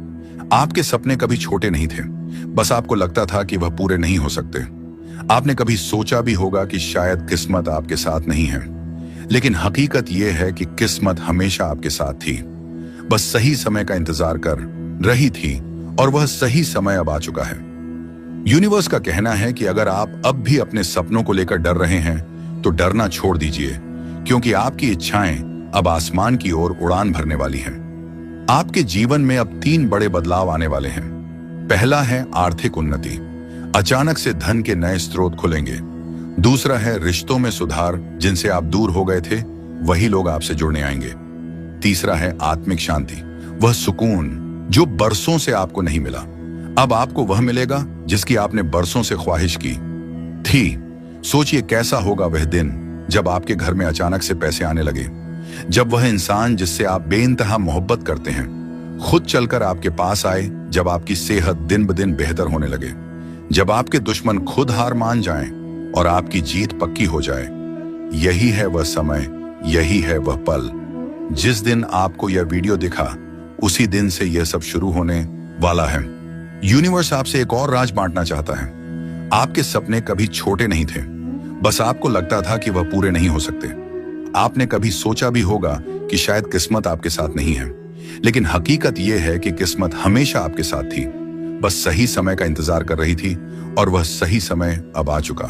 आपके सपने कभी छोटे नहीं थे, बस आपको लगता था कि वह पूरे नहीं हो सकते। आपने कभी सोचा भी होगा कि शायद किस्मत आपके साथ नहीं है, लेकिन हकीकत यह है कि किस्मत हमेशा आपके साथ थी, बस सही समय का इंतजार कर रही थी। और वह सही समय अब आ चुका है। यूनिवर्स का कहना है कि अगर आप अब भी अपने सपनों को लेकर डर रहे हैं तो डरना छोड़ दीजिए, क्योंकि आपकी इच्छाएं अब आसमान की ओर उड़ान भरने वाली हैं। आपके जीवन में अब 3 बड़े बदलाव आने वाले हैं। पहला है आर्थिक उन्नति। अचानक से धन के नए स्रोत खुलेंगे। दूसरा है रिश्तों में सुधार। जिनसे आप दूर हो गए थे वही लोग आपसे जुड़ने आएंगे। तीसरा है आत्मिक शांति, वह सुकून जो बरसों से आपको नहीं मिला, अब आपको वह मिलेगा जिसकी आपने बरसों से ख्वाहिश की थी। सोचिए, कैसा होगा वह दिन जब आपके घर में अचानक से पैसे आने लगे, जब वह इंसान जिससे आप बेइंतहा मोहब्बत करते हैं खुद चलकर आपके पास आए, जब आपकी सेहत दिन ब दिन बेहतर होने लगे, जब आपके दुश्मन खुद हार मान जाएं और आपकी जीत पक्की हो जाए। यही है वह समय, यही है वह पल। जिस दिन आपको यह वीडियो दिखा, उसी दिन से यह सब शुरू होने वाला है। यूनिवर्स आपसे एक और राज बांटना चाहता है। आपके सपने कभी छोटे नहीं थे, बस आपको लगता था कि वह पूरे नहीं हो सकते। आपने कभी सोचा भी होगा कि शायद किस्मत आपके साथ नहीं है, लेकिन हकीकत यह है कि किस्मत हमेशा आपके साथ थी, बस सही समय का इंतजार कर रही थी, और वह सही समय अब आ चुका।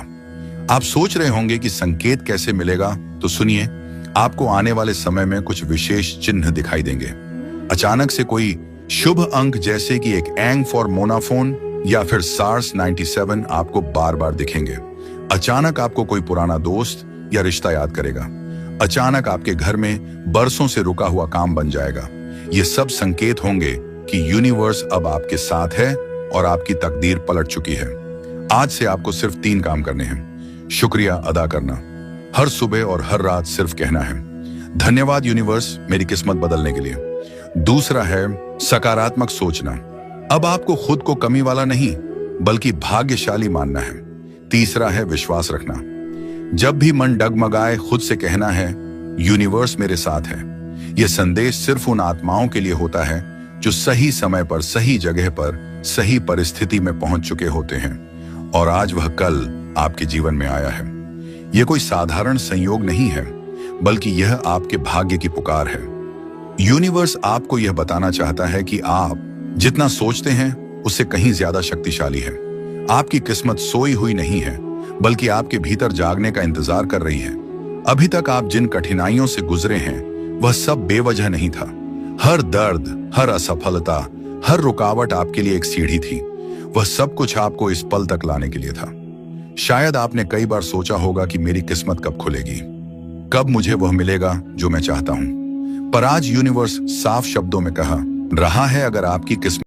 आप सोच रहे होंगे कि संकेत कैसे मिलेगा, तो सुनिए, आपको आने वाले समय में कुछ विशेष चिन्ह दिखाई देंगे। अचानक से कोई शुभ अंक जैसे कि एक एंग फॉर मोनाफोन या फिर SARS 97 आपको बार बार दिखेंगे। अचानक आपको कोई पुराना दोस्त या रिश्ता याद करेगा। अचानक आपके घर में बरसों से रुका हुआ काम बन जाएगा। ये सब संकेत होंगे कि यूनिवर्स अब आपके साथ है और आपकी तकदीर पलट चुकी है। आज से आपको सिर्फ 3 काम करने हैं। शुक्रिया अदा करना, हर सुबह और हर रात सिर्फ कहना है, धन्यवाद यूनिवर्स मेरी किस्मत बदलने के लिए। दूसरा है सकारात्मक सोचना। अब आपको खुद को कमी वाला नहीं, बल्कि भाग्यशाली मानना है। तीसरा है विश्वास रखना। जब भी मन डगमगाए, खुद से कहना है, यूनिवर्स मेरे साथ है। यह संदेश सिर्फ उन आत्माओं के लिए होता है जो सही समय पर, सही जगह पर, सही परिस्थिति में पहुंच चुके होते हैं, और आज वह कल आपके जीवन में आया है। यह कोई साधारण संयोग नहीं है, बल्कि यह आपके भाग्य की पुकार है। यूनिवर्स आपको यह बताना चाहता है कि आप जितना सोचते हैं उससे कहीं ज्यादा शक्तिशाली है। आपकी किस्मत सोई हुई नहीं है, बल्कि आपके भीतर जागने का इंतजार कर रही है। अभी तक आप जिन कठिनाइयों से गुजरे हैं, वह सब बेवजह नहीं था। हर दर्द, हर असफलता, हर रुकावट आपके लिए एक सीढ़ी थी। वह सब कुछ आपको इस पल तक लाने के लिए था। शायद आपने कई बार सोचा होगा कि मेरी किस्मत कब खुलेगी, कब मुझे वह मिलेगा जो मैं चाहता हूं। पर आज यूनिवर्स साफ शब्दों में कह रहा है, अगर आपकी किस्मत